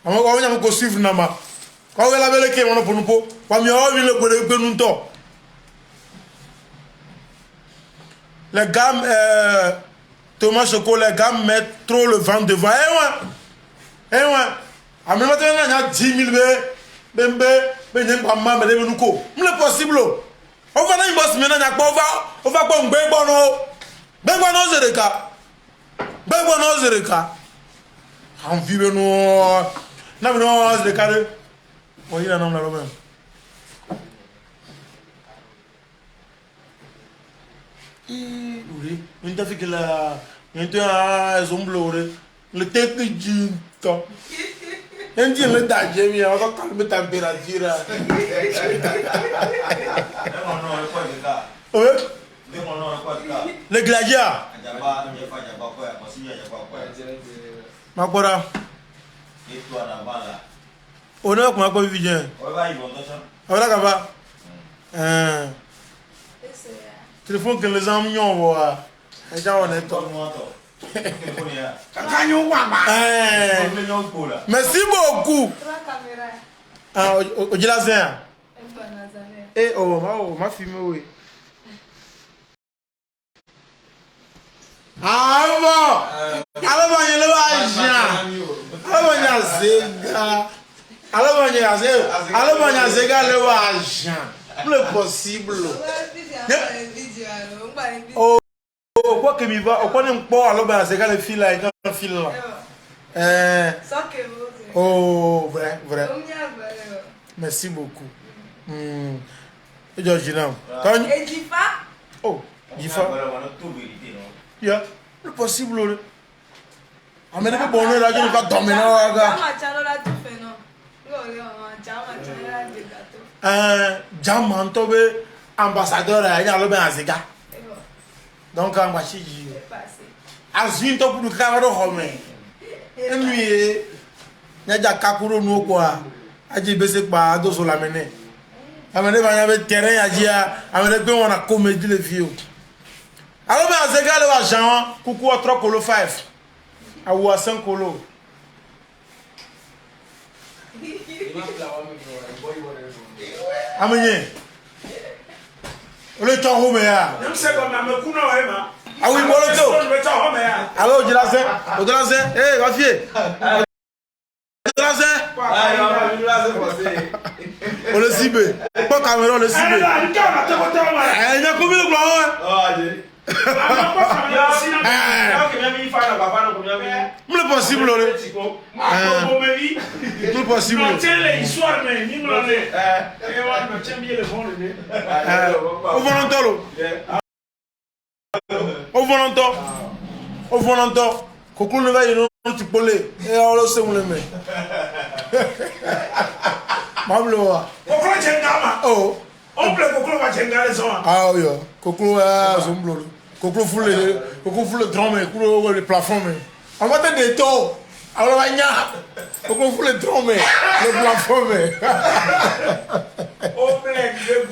A: Amoko o nya mo ko suivre na ma. Ko we la bele ke mo no po. Kwa mi o mi le gbe nu nto. Les gars Thomas Choco les gars mettent trop le vent devant. Eh ouais. A mi maintenant nya 10 000 bembe. Mais n'est pas mal, mais nous co. Le possible. On va dans une bosse maintenant, on va pas un bébono zereka. Bébono zereka. On vit nous. Non, mais non, zereka. On y a un homme là-bas. Oui, une taffe que la. Il y a un zombie. Le tête de jean. Un dia le danger, mais on va calmer la température. Le glacier. Makora. On a comment quoi vivre? On va là-bas. Téléphone que les amis ont voit. Et ça on est tout. Merci beaucoup. Ah, eh, oh, ma fille, oui. Ah bon. Alors, il y a le argent. Alors, il y a Zega. Alors, il y a Zega. Alors, il y a Zega le argent. Le possible. Oh. Quoi que mi va, on connaît pas alors ben c'est quand les filles là, quand fil là. Oh, vrai. Merci beaucoup. Et Georgina.
B: Et Jifa?
A: Oh, Jifa. Yeah, le possible. Ah mais depuis bonheur là, je ne vais pas dormir là. Diamant tobe ambassadeur là, il y a le ben azega. Donc, on va chercher. Azin to pour le travail de homme. Et lui, il y a des kakuro nous quoi. Aji bese pa do so la mene. Amene ba yabe terrain aji amene pe on a comédie les vieux. Alors ben azega le wa Jean, coucou à 3 colo 5. A ou à 5 colo. Amenye. Le temps où mais ah oui moloto alors Odilase eh va fier Odilase on le cible pas caméra le cible il y a combien de blancs le possible tout possible au volontaire Coco ne va y non tu peux et on le sait où le met Mabloa oh
C: on peut Coco va tenir les hommes
A: ah oui Coco a zomblo Coco fout le drum et le plafond mais On va te des taux. Alors, on va y aller. Faut qu'on fout le trompe, le plafond.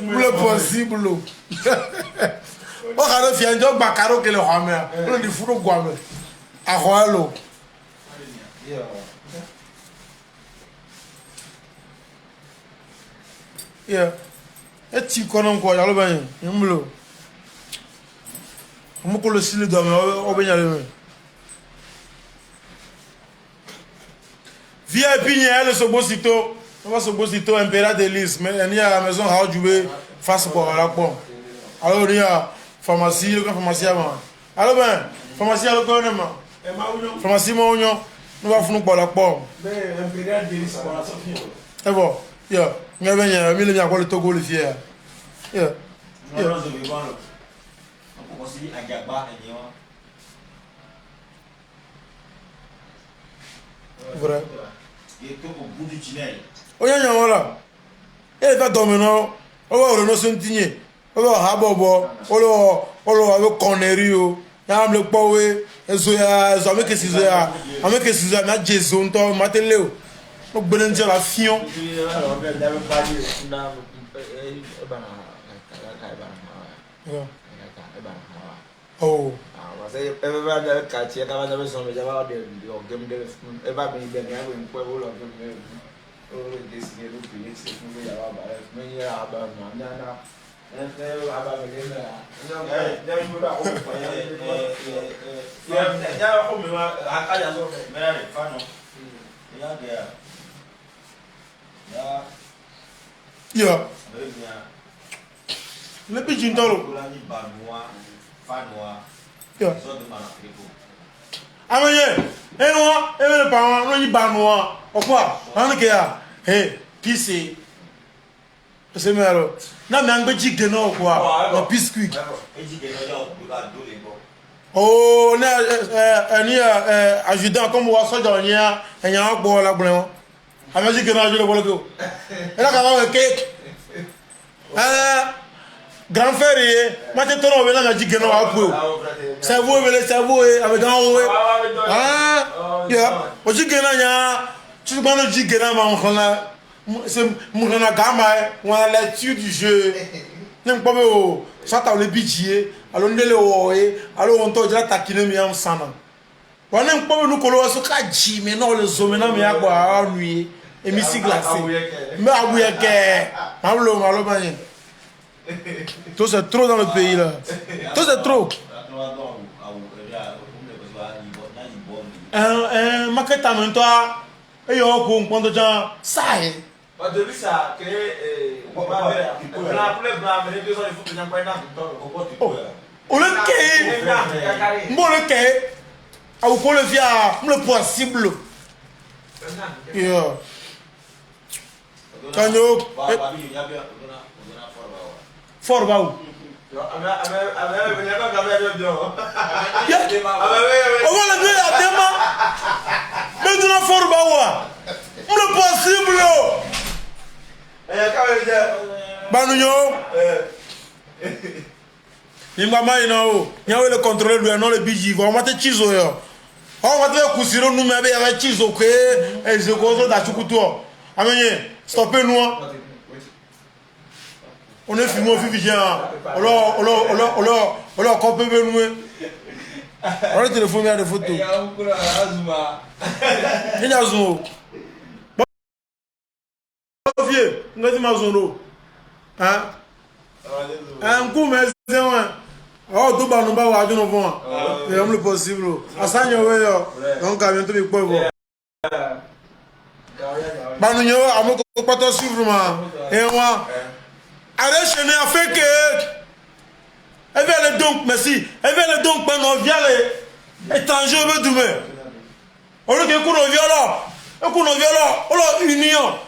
A: Le possible. On va faire un job bacaro que le ramène. On va faire un job. À Roalo. Yeah. Et tu connais quoi? Y'a le bain. Y'a le bleu. On va le style d'homme. On va y aller. VIP il y a le Sobosito. On va Sobosito Impératrice d'Élise. Mais il y a la maison à jouer face pour la pomme. Alors il y a pharmacie, le pharmacie avant. Alors ben, pharmacie à l'economie. Pharmacie mon union. Nous va faire pour la pomme.
C: Mais Impératrice d'Élise pour la Sophie.
A: C'est bon. Yeah. Il y a mis le Togo le fier. Yeah. Vrai. Oh yeah, voilà. Et va dormir non. On va renommer son tigné. On va habobo. On va avec connerie. Y'a me le power. Ezoya, ezoya, que si zoya. Avec que si zoya, mais Jésus, on t'a maté Léo. On peut dire la fion. Oh.
B: Everybody catch it. I never saw me about the game. Everybody been there in Pueblo. This year, look, Felix, we are about many about Nana. And they were about the game. Then you got
A: Yeah. Le pigeon tolo. Yeah. Amenye, le parent, on y banois. Au quoi? On est là. Hey, pissé. C'est mal. Non, mais on peut dire que non, quoi. On pisse quick. Oh, on est adjudant comme on va dans il y a un bon là, bon. On va dire que non, je le vois le coup. Et là, quand on a cake. Grand frère, maintenant on va dire que non, on va c'est vous, avec un haut. Ah, yeah. On dit que non, tu vas nous dire que non, c'est mon gama, on a la lecture du jeu. N'importe quoi, ça t'a le budget, alors on est le alors on t'a déjà taquiné, mais on s'en a. On n'aime pas nous coller sur Kaji, mais non, le zoom, mais à quoi, nuit, et Missy glacé. Mais à vous, il tout c'est trop dans le pays là. Tout c'est trop. Maquette à toi. Et on compte quand déjà ça est.
B: But de ça,
A: on le quai. Bon le quai. À vous le via, le possible. Yeah. Quand nous. Fort baou. On va le dire à demain. Mais tu n'as fort baou. Le possible. Banouyo. Il m'a dit non. Il y a le contrôleur de non le biji. On va te chizo yo. On va te cousiner nous mais avec chizo que et je cause d'achukuto. Amenye, stoppez-nous. On est filmé au vivier. On a encore peu nous. On a téléphoné à des photos. Il y a zoom. Vieux, on a dit ma zone. Hein? Un coup, mais c'est un. Oh, tout bas, nous va voir du nouveau. C'est le possible. À ça, il y a un camion de pauvre. Banouyo, à mon côté, suivre moi. Et moi. Arrête chez nous à faire que. Elle vient le donc, merci. Elle vient le donc, ben on vient les étrangers veut demain. On a dit qu'on a violent. Et qu'on a violent. On a union.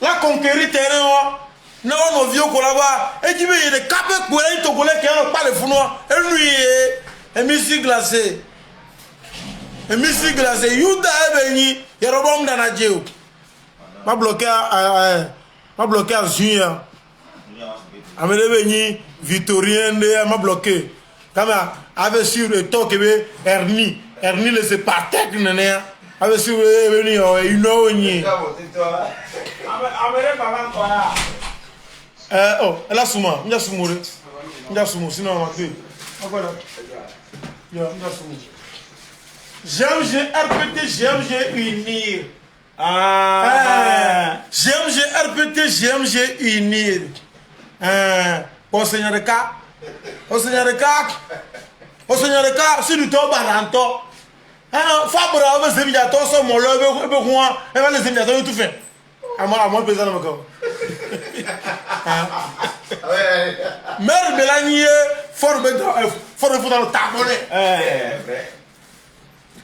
A: La conquérir terrain. Non, on a violent qu'on là-bas. Et tu veux, il y a des capes pour les Togolais qui n'ont pas les founois. Et lui, et musique glacée. Et musique glacée. Youda est venu. Il y a un bon dans la géo. Ma bloqué à juin. Amélie Victorien de m'a bloqué. Comme avec sur le temps que Ernie Ernie le se partek nene. Avec si vous venez une heure ni. Oh, elle a souma, il a soumou. Il a soumou sinon on va tuer. Voilà. GMG RPT GMG unir. GMG RPT GMG unir. Au Seigneur de Cap. Au Seigneur de Cap. Au Seigneur de Cap, si nous tombons balanto. Fabra va se dire toi son molo be quoi. Elle va les dire tout fait. À moi président de Macao. Mère Mélanie fort dans le tabouret.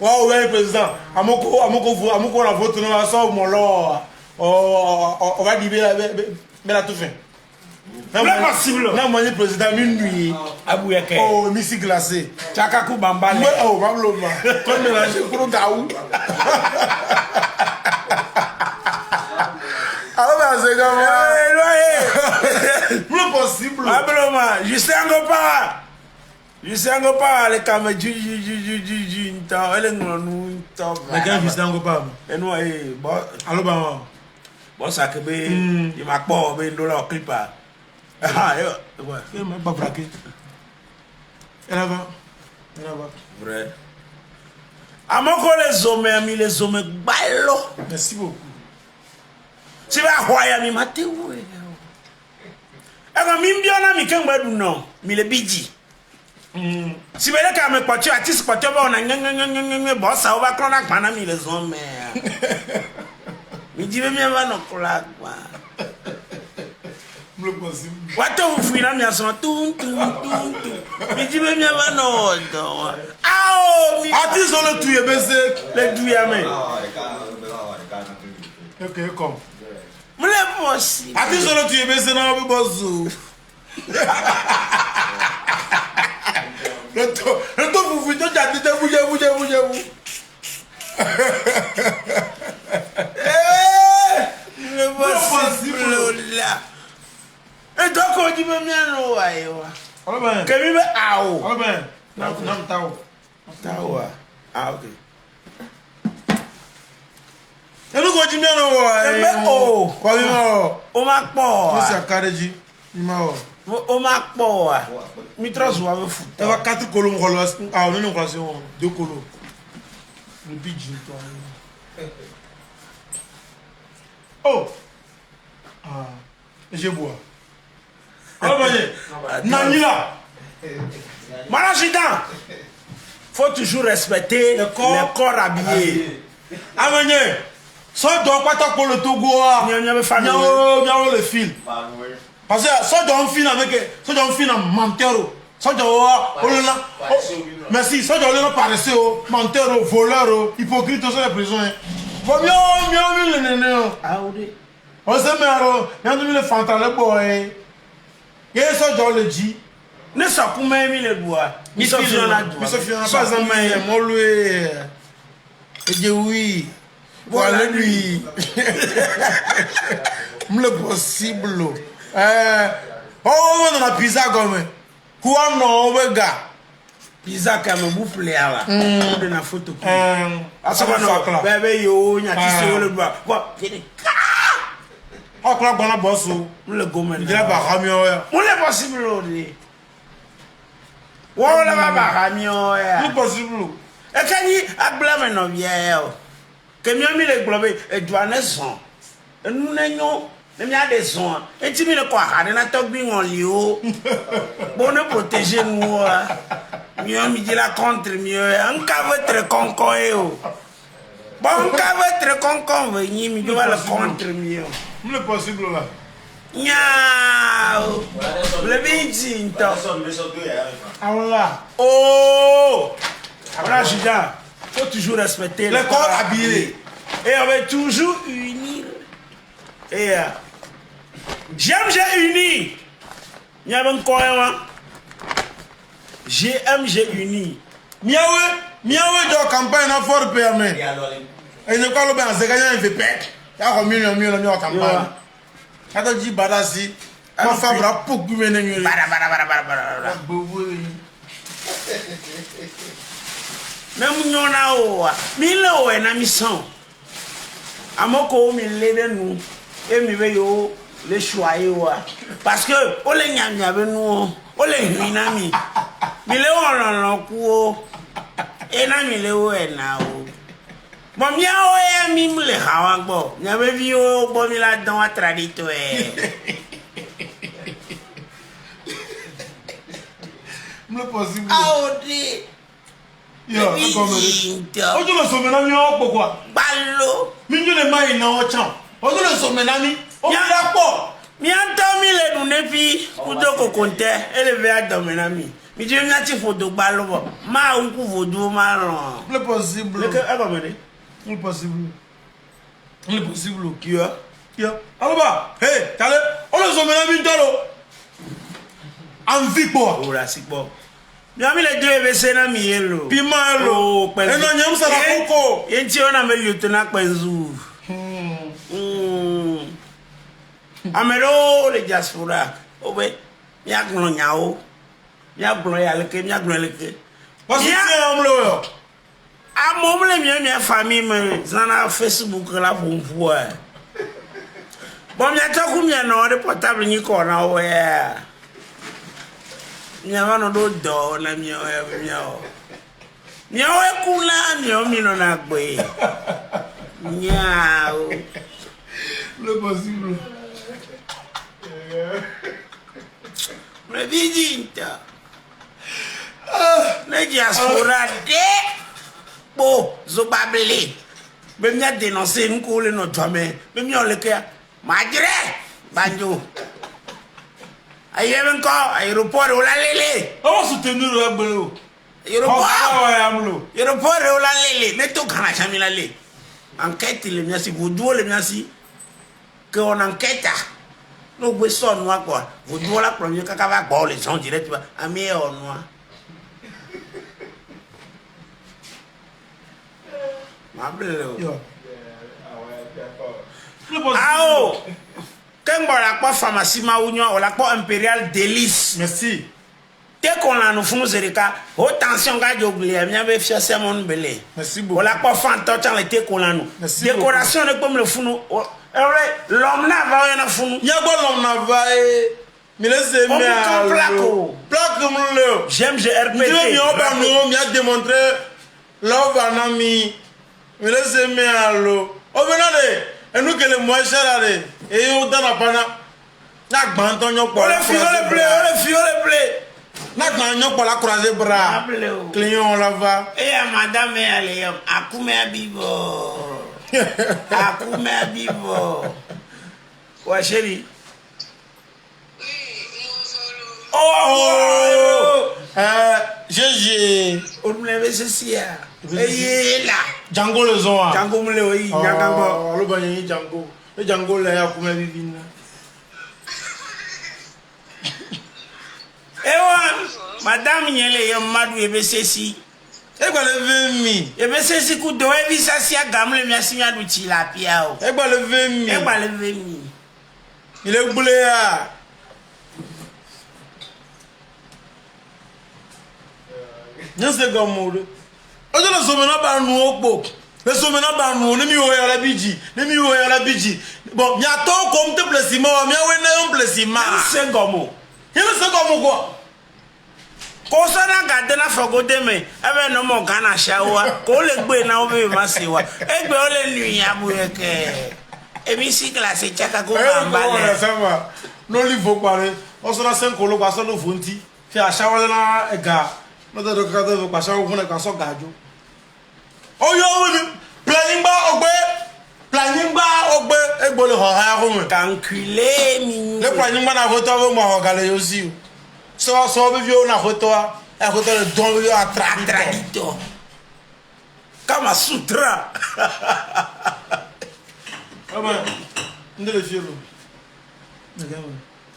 A: Oh ouais président, amoko la vote non ça mon là. On va dire mais la tout fait. Non possible. Non moi président minuit.
C: Abouyake.
A: Oh misi glacé.
C: Chakaku bambale.
A: Oh babloma. Comme mélanger pour gaou. Alors c'est comme plus possible.
C: Babloma, je sais encore pas. Je sais encore pas les caméras du temps, elle est nous temps.
A: Mais quand je sais encore pas.
C: Et nous bon
A: Alors bah
C: bon ça que il m'a pas ben dollar clip. Ah ouais,
A: il m'a pas braqué. Elle va.
C: Vrai. Amoko les hommes, les hommes bailo.
A: Merci beaucoup.
C: Si va hoya mi mate we. Ega mi mbiona mi kengba du no, mi le biji. Si bele ka me kwatio artiste kwatio ba na ngengengengenge bossa o ba klona kpana mi les hommes. Mi dibe mi va no kula kwa.
A: Plus possible.
C: Wato fuina mi aso tum. Mi dibe mi va no do. Ah mi
A: Artiste on le tuer baisser.
C: le duya me.
A: OK, comme.
C: Mle possible.
A: Artiste on le tuer baisser na bozo. Le to vous to jadi te bouge.
C: Le possible là. Et donc on dit me miano ayo.
A: Alors ben.
C: Kemi be awo.
A: Alors ben. Nam tao.
C: Tawa. Ah OK.
A: Et nous go jimi no wa.
C: Mais oh.
A: Kwa mi ma.
C: O ma po.
A: Mo se akareji. Mi ma o.
C: O ma po. Mi trozo wa fu.
A: Il y a 4 colons. Ah, on est en classe 2 colons. Le bidji, toi. Oh! Ah, je bois. Ah, voyez! Nanila!
C: Malachida! Faut toujours respecter le corps habillé.
A: Ah, voyez! Ça doit pas être pour le Togo. Il y a le fil. Parce que ça doit un fil avec. Ça doit un fil en menteur. Ça doit. Merci. Ça doit aller paresseux. Menteur, voleur, hypocrite, ça les prisons. Faut bien le néné.
C: Ah, oui.
A: On se met alors. Il y a le fantôme, boy. Il y a ça doit le dit.
C: Ne ça pour même le bois.
A: Il se fait pas en main. Moi, lui. Et dit oui. Voilà lui. Le possible. Oh, on a pizza comme. Quoi non, gars.
C: Pizza comme vous plaît là. De la photo.
A: Ah, ça va non.
C: Bébé yo, nya ti se le bois. Quoi?
A: Ah, quoi bon la bosse.
C: Le gomen.
A: Il a pas ramio.
C: On est possible là. Wala ba ramio ya.
A: Le possible.
C: E kani agbla me no bien. Que mi ami le globe e douane son. E nous nenyo. Ne mi a des sons. Et tu me le quoi? On a tout bien en lieu. Bon, ne protéger nous. Mieux, mi dit la contre mieux. Un cas votre concon. Bon, un cas votre concon. Venez, mi dit la contre mieux.
A: Le possible là.
C: Miaou. Le bidin.
A: Ah là.
C: Oh. Voilà, Judas. Faut toujours respecter
A: le corps habillé.
C: Et on va toujours unir. Et GMG uni. Il y a un coin. GMG uni.
A: Miawe de campagne à fort permet. Et ne parle pas, c'est gagné un VP. Il y a un million de campagne. Quand on dit badasi, ma femme a beaucoup de mener.
C: Même non na o. Mi le o na mi son. Amoko mi le de nous. Et mi ve yo le choyer wa. Parce que o le nyam ya be nous. O le hina mi. Mi le o lon ku o. E na mi le o e na o. Bon mia o e mi le hawa gbo. Mia be vi o bo mi la don a tradito e.
A: M'le possible.
C: Ah o di.
A: Yo, comme o tu le sommes na mi o pourquoi?
C: Ballo.
A: Mi ñu le mai na o chan. O tu le sommes na mi. O mi la po.
C: Mi antomi le du nepi kudo kokonte eleve adomenami. Mi je mi ati foto ballo bo. Ma unku vodu ma ron.
A: M'le possible.
C: Le que agomede.
A: M'le possible. M'le possible.
C: Yo.
A: Yo. Aloba. Hey, tale. O le sommes na mi ndolo. En vie quoi?
C: Ora sikbo. Mi ami le deux vese na mi yelo.
A: Pima lo.
C: Oh,
A: E no nyam sara koko.
C: Yenti ona me lieutenant Kwenzu. Amelo le diaspora. Obe. Mi agno nyao. Mi agno ya leke, mi agno leke.
A: What's it amlo yo?
C: A momle mi famille me zana Facebook la bonfo. Bon mi ataku mi na o portable ni ko na o ya. Nyama no do na mi o mi o. Ni o e kula mi o mi no na gbe. Nyao.
A: Le possible.
C: Me vidinta. Le diaspora de bo zo babele. Be mi a dénoncer nko le no twame. Be mi o le ke majre banjo. Ayen ko aéroport o la lele.
A: On va soutenir le belo.
C: Aéroport o la lele. Mais to kana chamila le. Enquête le miasi vodu le miasi. Que on enquête. No gbe so no quoi. Vodu la premier kaka va gbo le son direct ba. Ami o no. Ma bele.
A: Yo.
C: Ao. Kembora kwa pharmacie ma union o la kwa impérial délice.
A: Merci.
C: Dès qu'on a nous font zerika, haute tension ga jogli, mi ave fia sermon belé.
A: Merci beaucoup.
C: On la kwa fanto tan le te qu'on a nous. Décoration ne comme le funu. L'homme na va na funu.
A: Ya bo l'homme na va e. Mi laisse me à plaque mon le.
C: J'aime GRPT.
A: Mi o ba no mi a démontré love anami. Mi laisse me à lo. O benade. Et nous que le moins cher allez. Et on dans la pana. Na gban ton yo po.
C: On le blé.
A: Na gban yo po la croiser bras. Client on la va.
C: Et à madame elle akume abibo. Akume abibo. Ouais chérie. Oh.
A: GG.
C: On me lève ceci là. Et là.
A: Django le zon.
C: Django me le oui, Django.
A: Allo ba yin Django. E Django le akume bibina.
C: Madame Nyele yo madu ebe sesi.
A: E gba le 20,000.
C: Ebe sesi ku do e visa si agamle mi asinya du tilapia o.
A: E gba le 20,000.
C: E gba le 20,000.
A: Il est boulé à. Non c'est comme moi. O le somena ba nu opo. Le somena ba nu ni mi o ya la biji. Ni mi o ya la biji. Bon, mi a to comme te plaisiment, mi a we na un plaisiment.
C: C'est comme
A: Il c'est comme quoi?
C: Kosana gadena fogode me ebe no mo gana shawa ko le gbe na obe masiwa egbe o le nu ya bu eke emi si classe chaka ko mbale
A: ça va. No li faut parler. On sera 5 kolo kwa so no fonti. Fi a shawa na ega. No de ka de kwa shawa ko na ka so gajo. O yo we planning ba ogbe egbo le ho ha ho me.
C: calculer mi
A: Le planning ba na photo wo mo ho gale yo si. So be viu na photo a photo le don viu a
C: tradito Kama Sutra.
A: Ah ben, ndele fielo.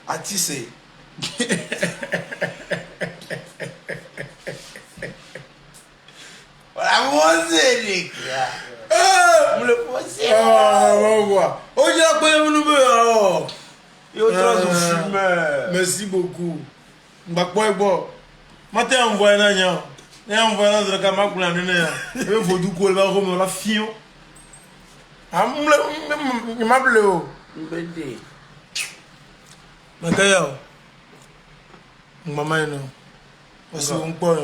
C: Atise. La musique. Le posé.
A: Ah, on voit. Oh, j'ai appelé mon numéro.
C: Merci beaucoup.
A: Mbakboy bo. Mate envoyer na nya. on va là de ma couleur de nez. Et vous du coup, elle va remettre la fille. Ah, il m'a appelé.
C: Mbede.
A: Mais quand maman, non. Parce qu'on peut.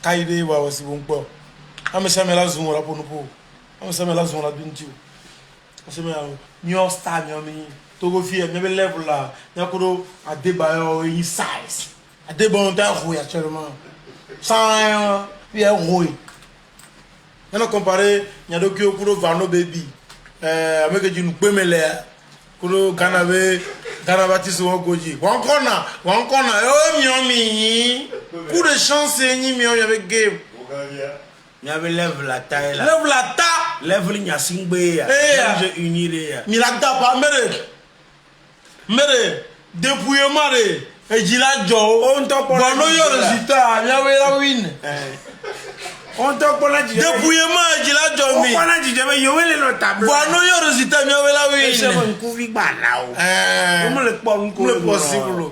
A: Kaide, va aussi bon peu. Ah, mais ça me la zone là pour nous. Ah, mais ça me la zone là d'une tiu. Parce que New Star, Togo fille, mais level là. Il y a quoi à débat in size. À débat on t'a roué actuellement. Sans bien roué. On a comparé, il y a deux qui ont Vano Baby. Avec du nous peut me l'air. Kuro Ganabe, Ganabati so goji. Wankona, oh miomi. Coup de chance ni miomi avec game.
C: Il y avait lève la taille là.
A: Lève la ta.
C: Lève il y a 5 béa. Je uniré.
A: Mi la ta pas mere. Depuis mare. Et jila jo.
C: On t'a pas
A: Bon yo résultat, mi avait la win.
C: On t'a pas la dit.
A: Depuis mare jila jo mi.
C: On a dit je yo le no tableau.
A: Bon yo résultat, mi avait la win.
C: C'est un coup vi banao. On me le pas un coup.
A: Le possible.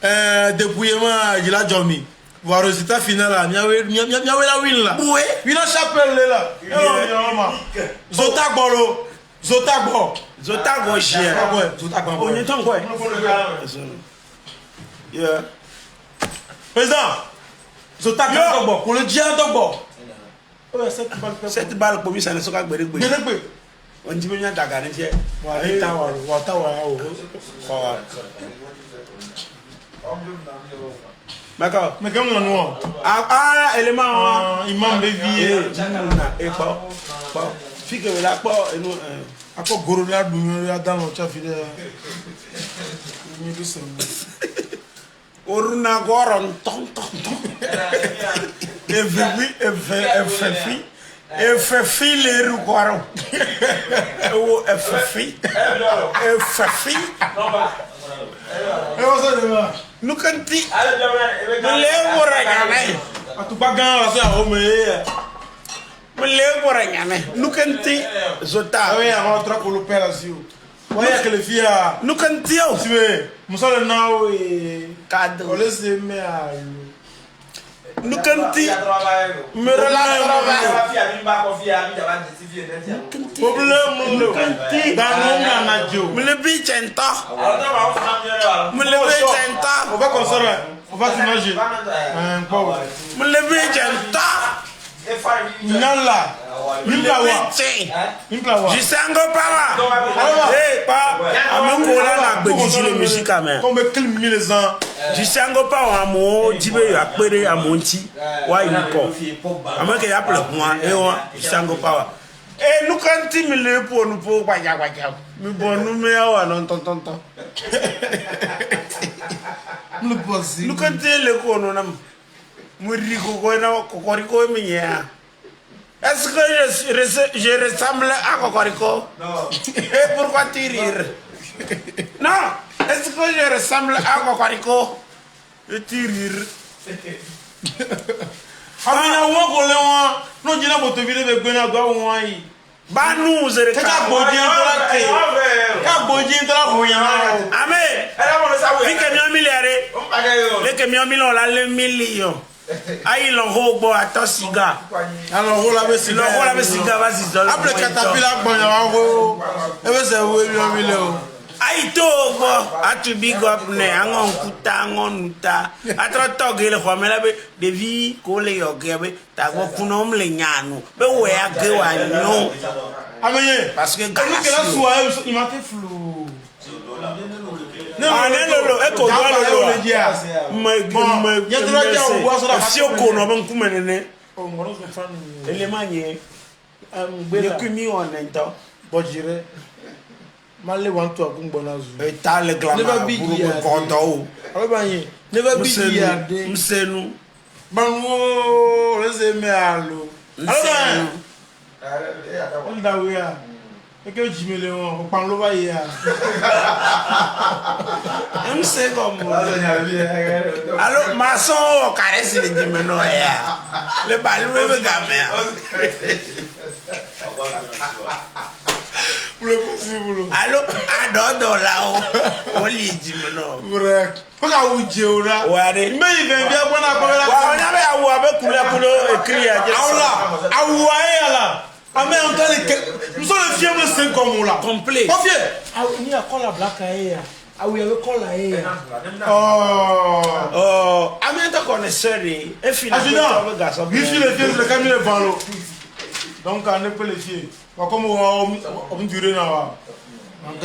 A: Depuis mare jila jo mi. Voir résultat final là, mi avait la win là.
C: Oui.
A: Il a chapelle là. Zotagbo.
C: Zotago chien.
A: Zotagbo.
C: On est en quoi? Yeah.
A: Président. Zotagbo. Pour le dia d'ogbo.
C: Cette balle pour lui ça ne sera pas gbere. On dit bien ta garde tiens. D'accord.
A: Mais comme on
C: Ah élément
A: imam de vie
C: et pas. Fique là pas et nous
A: ako goro la dunyo ya dan lo cha fi de ni do so
C: oruna goron ton. Efefi le rugoro. O efefi.
A: e o so de ma
C: Nukanti. Le boranyane.
A: atuba gan la so a o me
C: Le boranyane. Nukanti zota.
A: oui a otra ko lo pela si o waya que le fia
C: Nukanti o.
A: si we musole now e
C: Kado.
A: o le se me a
C: Nukanti.
A: problème lo dans mon na jo
C: Mule bi chenta.
A: on va conserver on va s'imaginer un pauvre
C: Mule bi chenta.
A: nala
C: Jisango pawa. Eh pa. Amongola na gbediji le musique amen.
A: comme clim les ans
C: Jisango pawa amo jibe akpere amonti wa yuko. Amake ya ple kwa e wa jisango pawa. Eh nukanti mi le po nu po gbaja. Mi bonu me awa non ton.
A: le possible
C: Nukanti le ko no nam. Muri ko na kokoriko mi ya. Est-ce que je ressemble à Cocorico?
B: Non.
C: Et pourquoi tu rires? Non. Est-ce que je ressemble à Cocorico? Et tu rires.
A: Amina wo ko le won no jina boto bi le gbe na gba won yi
C: Ba nous zere
A: ka gboji en tra ko yan
C: Amen. Fi que mi milliard. Le que mi million la le million. Ayi lo ho gbo atosiga.
A: alors ho la be si
C: Lo ho la be siga va si zo.
A: après caterpillar gbon yan wa go e be se wo mi le o
C: Ayi to gbo atu big up ne angon kuta angon nuta. Atra togele ko mela be devi ko le yogebe ta go kunom le nyanu. Be we age wa nyo.
A: ameye
C: Parce que
A: que la soit il m'a fait flou
C: Ah non, eko do lo.
A: ya to la ja o wa so da
C: Si o ko no ban kuma nene.
A: o ngoro so fan
C: Elemanye.
A: gbe
C: Le
A: la
C: kumi on ento.
A: bojire male wan to agun gbona zu
C: E ta le glamour.
A: Never be
C: Buru
A: here.
C: ko do o.
A: alo ba yin never be here de
C: Msenu.
A: banwo le se me alo alo ba yin on da we ya e ke jimele won o pan lo ba yi ya
C: Mse comme. Alors maçon o caresse le dimeno ya. Le balu be gamin.
A: Le possible.
C: Allô, adore là, on lit, non.
A: Vrai. Pourquoi vous dites là?
C: Ouais,
A: Mais il vient bien pour la
C: on avait à voir avec couleur écrit à dire.
A: Ah là. Ah mais on t'a dit nous sommes les fiers de 5 comme là.
C: Complet.
A: Pas fier. Ah ni à quoi la black aïe. Ah oui avec quoi la aïe. Oh.
C: Ah mais t'as connaisseur et
A: finalement le garçon. Lui les fiers le camion est valo. Donc on ne peut les fiers. Pas comme on durer là. Donc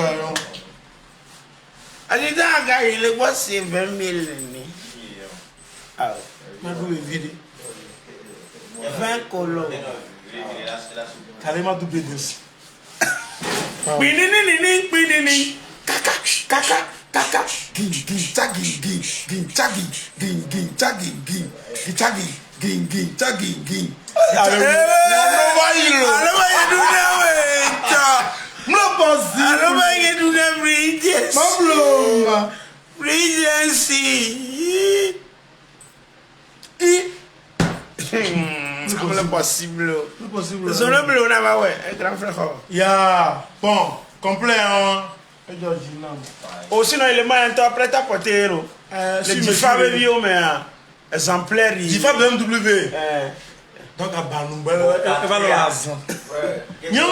C: allez dans gars il est quoi c'est 20 000 ni. Ah.
A: On peut les vider.
C: 20 colos.
A: Carrément doublé dessus.
C: Pinini.
A: Kaka. Gin, chagi.
C: C'est possible. C'est le bleu, on a ouais, un grand frère.
A: Ya, bon, complet hein.
C: Aussi, non, il est mal après ta portée. Le Difa baby, mais exemplaire.
A: Difa BMW. Donc à Banou, elle va le raser. Non,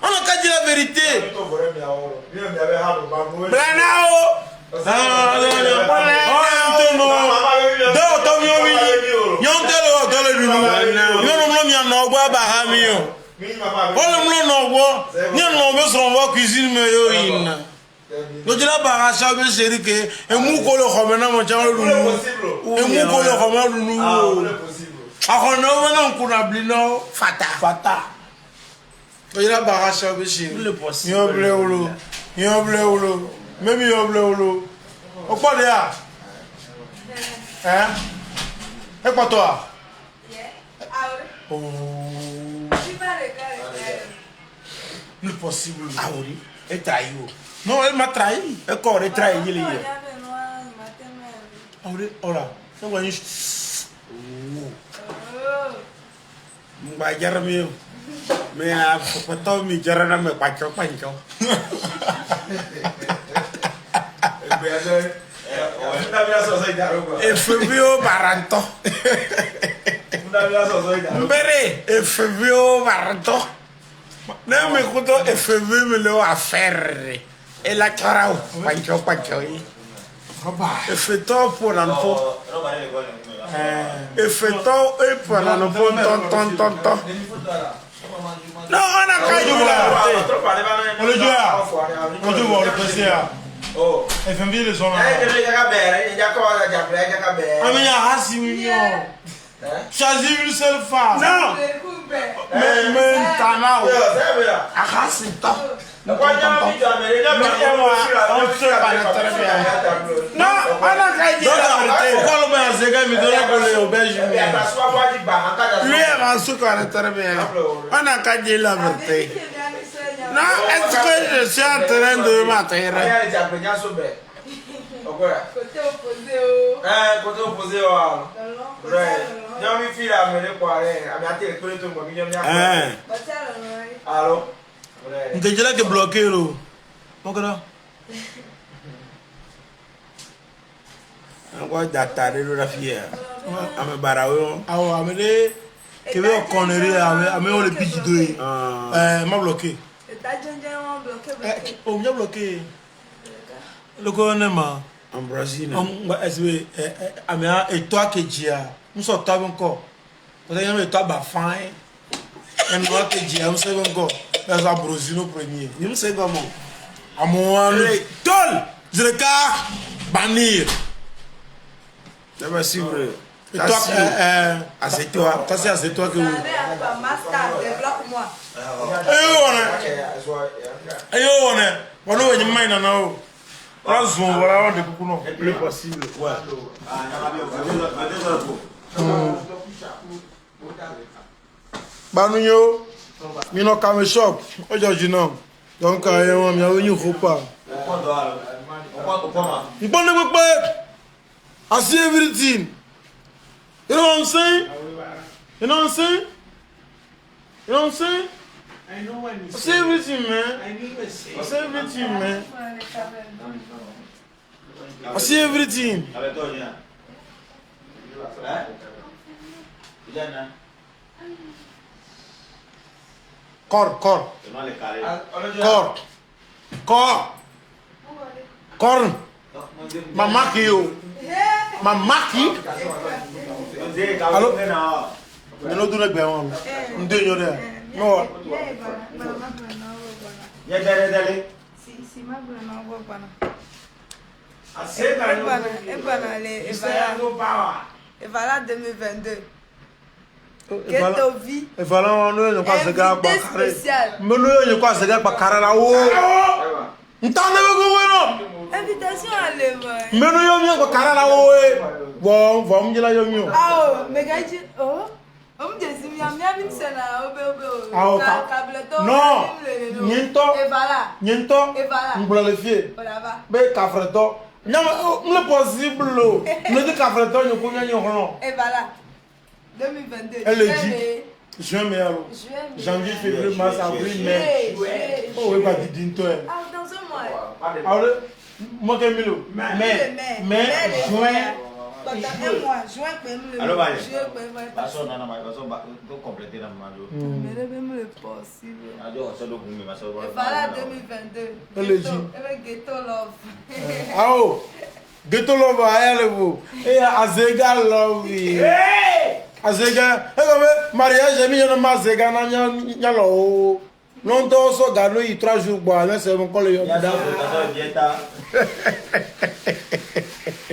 A: on a qu'à dire la vérité. Même au quoi là? Hein? Et quoi toi? Oh. Le possible.
C: Ah oui. Et trahi.
A: Non, elle m'a trahi.
C: Et quand elle trahi, il est.
A: Ah oui, oh là. C'est quoi?
C: Bah, Jeremy. Mais faut pas me dire na me pacho. Efebio Baranto. Mbere, Efebio Baranto. Non me kuto Efebio me lo affaire. E la carao, pancho. Efeto pour l'enfant. Efeto et pour l'enfant ton. Non, on a qu'à jouer là.
A: On le joue là. On joue le PC là. Oh, e fammi le sono.
B: Che già bene, già cosa già prega che bene.
A: Ma mia hasi mio. Chazi vil seul fa.
C: Non. Mais tanao. Ahasi ta. Non, on a qu'à dire la vérité.
A: Pourquoi le mec a zéga me donne pour les auberges?
C: Lui est en sucre très bien. On a qu'à dire la vérité. Non, est-ce que je suis en train de m'attirer?
B: Côté opposé. Côté opposé. Non, mi fila me le poire. Abbiate il quello che mi ha. Allo.
A: Nte jela ke bloqué lo. Pourquoi?
C: Encore d'attendre la fière. Ame barawo.
A: Ah ouais, amele que veut connerie ame o le pitch doé. M'a bloqué. On m'a bloqué. Le gouvernement
C: En Brésil.
A: Ame et toi que dia. Nous sommes encore. Parce que y a toi ba fin. Et nous que dia, nous sommes encore. Dans un Brésil premier.
C: Nous c'est comment?
A: À moi tol, je le cas bannir.
C: C'est pas si vrai.
A: Et toi
C: c'est toi.
A: Ça c'est toi que vous. On a une main dans nous. Voilà, on est beaucoup non.
C: Le possible. Ouais.
A: Banunyo, mino kame shop, aujourd'hui non. Donc, on a venu au repas. You want to work? I see everything. You know what I'm saying? You know what I'm saying? You know what I'm saying?
C: I know when you
A: I say everything, man.
C: I knew you say.
A: I say everything, man. I see everything. Cor. Mamaki yo. Mamaki. Allô? Je ne dois pas me dire. Non.
D: Si ma bula na go bana. Et voilà 2022. Que ta vie.
A: Et voilà on ne pas se gars pas carré. Mais nous ne pas se gars pas carré là haut. Ntane go bueno.
D: Invitation à l'œuvre.
A: Mais nous yo mi ko carré là haut. Bon, vamos lá yo mi.
D: Ah, mais gaji oh. On me dit si mi ami sena obe.
A: Non. Niento.
D: Et voilà.
A: Niento.
D: Et voilà.
A: Mbula le fie.
D: Voilà va.
A: Be kafreto. Non, le possible. Me dit kafreto yo ko nyanyo hono.
D: Et voilà. 2022.
A: Elle le dit. Juin, mais alors. Janvier, février, mars, avril, mai. Oh, oui, pas dit toi.
D: Ah, dans un mois.
A: Alors, moi, quel milo? Mai, juin.
D: Un mois, juin,
B: Allô, Marie.
D: juillet,
B: compléter la maman.
D: mais le possible. Et
B: Et
D: voilà 2022.
A: Elle le dit.
D: Ghetto love.
A: Ah, oh. Ghetto love, allez vous. Et Azega love. Azega. Eh, comme mariage, j'ai mis un Mazega, n'a lo. Non, donc, so, gano, 3 jours, bon, là, c'est mon collègue.